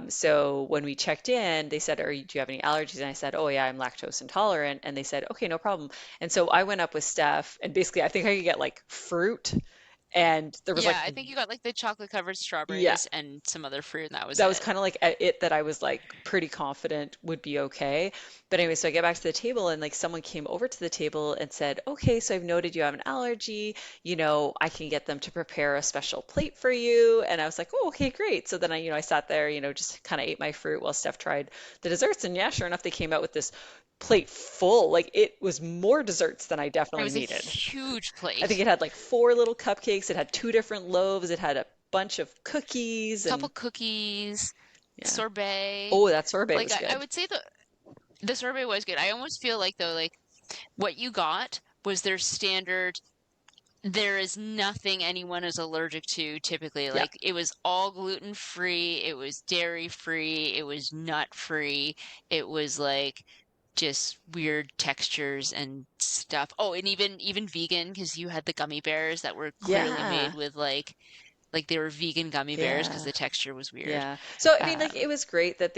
So when we checked in, they said, do you have any allergies? And I said, oh yeah, I'm lactose intolerant. And they said, okay, no problem. And so I went up with Steph and basically I think I could get like fruit and there was like, Yeah, I think you got like the chocolate covered yeah, strawberries and some other fruit, and that was that was it. kind of like it that I was like pretty confident would be okay. But anyway, so I get back to the table and like someone came over to the table and said, "Okay, so I've noted you have an allergy. I can get them to prepare a special plate for you." And I was like, "Oh, okay, great." So then I sat there, just kind of ate my fruit while Steph tried the desserts. And yeah, sure enough, they came out with this plate full. Like it was more desserts than I It definitely was a needed. huge I think plate. it had like four little cupcakes. It had two different loaves. It had a bunch of cookies Couple and cookies, yeah. sorbet. Oh, that sorbet Like was I good. would say the sorbet was good. I almost feel like though, like What you got was their standard. There is nothing anyone is allergic to typically. Yeah. Like it was all gluten free, it was dairy free, it was nut free, it was like just weird textures and stuff. Oh, and even vegan because you had the gummy bears that were clearly made Yeah. with like they were vegan gummy bears because Yeah. the texture was weird. Yeah. So I mean, like, Um, it was great that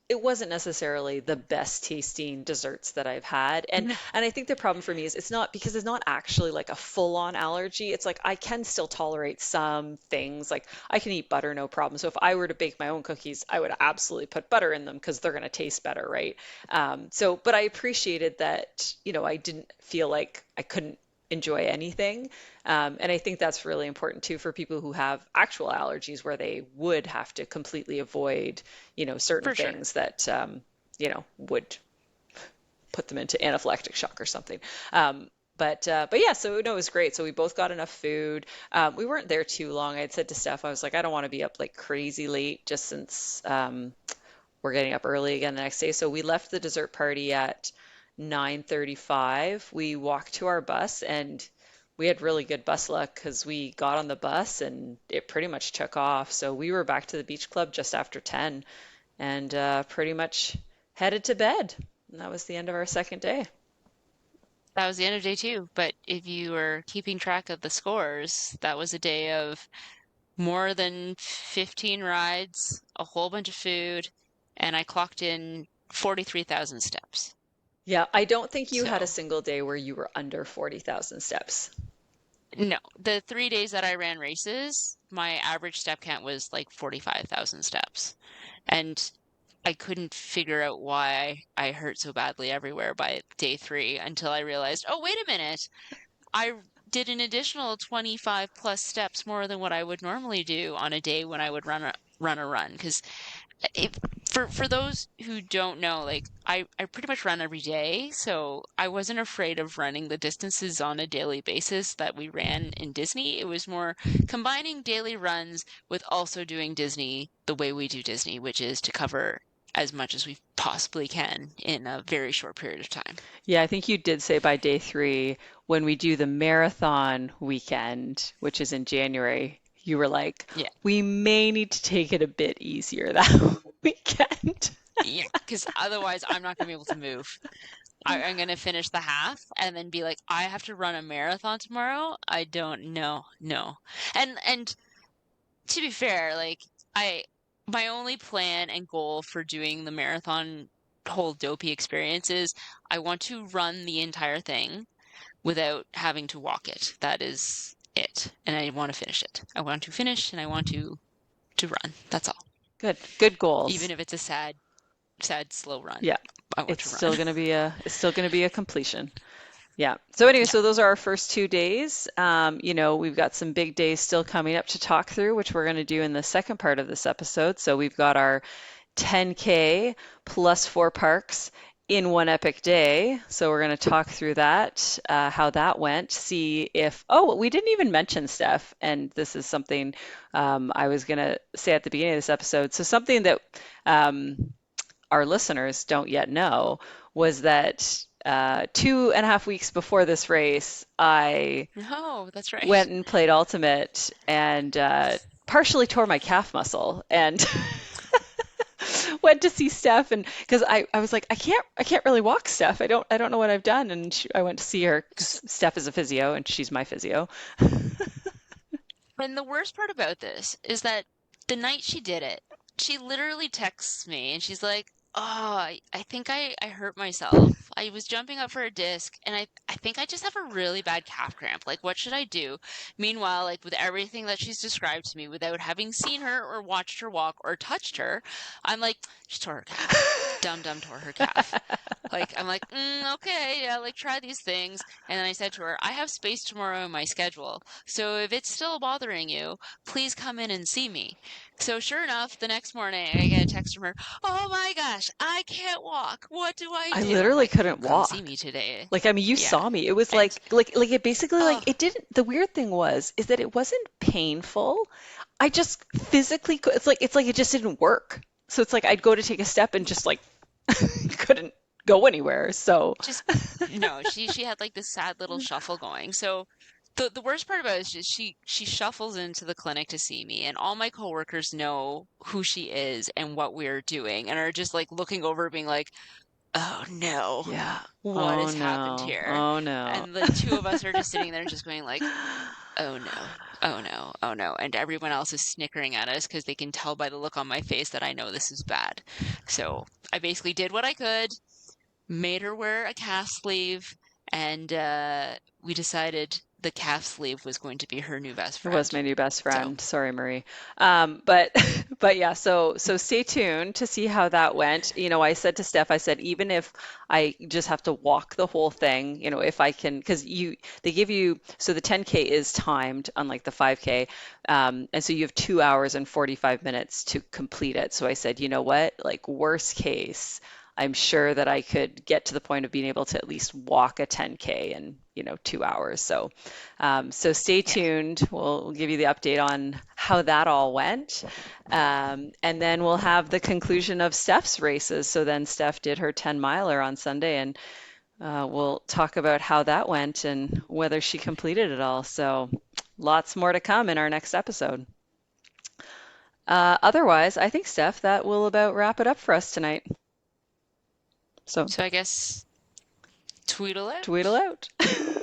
it wasn't necessarily the best tasting desserts that I've had. And I think the problem for me is it's not because it's not actually like a full-on allergy. It's like I can still tolerate some things. Like I can eat butter no problem. So if I were to bake my own cookies, I would absolutely put butter in them because they're going to taste better, right? But I appreciated that, I didn't feel like I couldn't enjoy anything. And I think that's really important too for people who have actual allergies where they would have to completely avoid, certain for sure. things that, would put them into anaphylactic shock or something. But yeah, so no, it was great. So we both got enough food. We weren't there too long. I had said to Steph, I was like, I don't want to be up like crazy late just since we're getting up early again the next day. So we left the dessert party at 9:35. We walked to our bus and we had really good bus luck because we got on the bus and it pretty much took off. So we were back to the beach club just after 10 and pretty much headed to bed. And that was the end of our second day. That was the end of day two. But if you were keeping track of the scores, that was a day of more than 15 rides, a whole bunch of food, and I clocked in 43,000 steps. Yeah, I don't think you had a So, single day where you were under 40,000 steps. no, the 3 days that I ran races, my average step count was like 45,000 steps. And I couldn't figure out why I hurt so badly everywhere by day three until I realized, oh, wait a minute. I did an additional 25 plus steps more than what I would normally do on a day when I would run. Because if for those who don't know, like I pretty much run every day, so I wasn't afraid of running the distances on a daily basis that we ran in Disney. It was more combining daily runs with also doing Disney the way we do Disney, which is to cover as much as we possibly can in a very short period of time. Yeah, I think you did say by day 3, when we do the marathon weekend, which is in January, you were like, Yeah. we may need to take it a bit easier that weekend. Yeah, because otherwise I'm not going to be able to move. I'm going to finish the half and then be like, I have to run a marathon tomorrow. I don't know. No. And to be fair, like I my only plan and goal for doing the marathon whole dopey experience is I want to run the entire thing without having to walk it. That is it. And I want to finish it. I want to finish and I want to run. That's all. Good, good goals. Even if it's a sad slow run. Yeah, I want it's to still run. gonna be a completion. Yeah. So anyway, Yeah. so those are our first 2 days. We've got some big days still coming up to talk through, which we're going to do in the second part of this episode. So we've got our 10K plus 4 parks in one epic day. So we're going to talk through that, how that went, see if, oh, we didn't even mention Steph, and this is something I was going to say at the beginning of this episode. So something that our listeners don't yet know was that 2.5 weeks before this race, I No, that's went right. and played Ultimate and partially tore my calf muscle and went to see Steph and because I was like I can't really walk Steph. I don't know what I've done and I went to see her because Steph is a physio and she's my physio. And the worst part about this is that the night she did it, she literally texts me and she's like, "Oh, I think I hurt myself. I was jumping up for a disc and I think I just have a really bad calf cramp. Like, what should I do?" Meanwhile, like with everything that she's described to me without having seen her or watched her walk or touched her, I'm like, she tore her calf. Dum Dum tore her calf. Like, I'm like, okay, yeah, like try these things. And then I said to her, I have space tomorrow in my schedule. So if it's still bothering you, please come in and see me. So sure enough, the next morning I get a text from her, oh my gosh, I can't walk. What do I I do? I'm literally like, couldn't come see walk. me today. Like, I mean, you Yeah. saw me. It was And like it basically like oh, it didn't. The weird thing is that it wasn't painful. I just physically, it's like it just didn't work. So it's like I'd go to take a step and just like couldn't go anywhere. So, just no, she had like this sad little shuffle going. So the worst part about it is just she shuffles into the clinic to see me, and all my coworkers know who she is and what we're doing, and are just like looking over, being like, "Oh no, yeah. what Oh has happened no. here?" Oh no. And the two of us are just sitting there, just going like, "Oh no, oh no, oh no," and everyone else is snickering at us because they can tell by the look on my face that I know this is bad. So I basically did what I could, made her wear a calf sleeve, and we decided the calf sleeve was going to be her new best It was friend. my new best So, friend. Sorry, Marie. But but yeah, so stay tuned to see how that went. I said to Steph, I said even if I just have to walk the whole thing, if I can, because they give you, so the 10K is timed, unlike the 5K, and so you have 2 hours and 45 minutes to complete it. So I said, you know what, like worst case, I'm sure that I could get to the point of being able to at least walk a 10K in 2 hours. So stay yeah. tuned. We'll give you the update on how that all went. And then we'll have the conclusion of Steph's races. So then Steph did her 10 miler on Sunday, and we'll talk about how that went and whether she completed it all. So lots more to come in our next episode. Otherwise, I think, Steph, that will about wrap it up for us tonight. So So I guess tweedle tweedle out. out.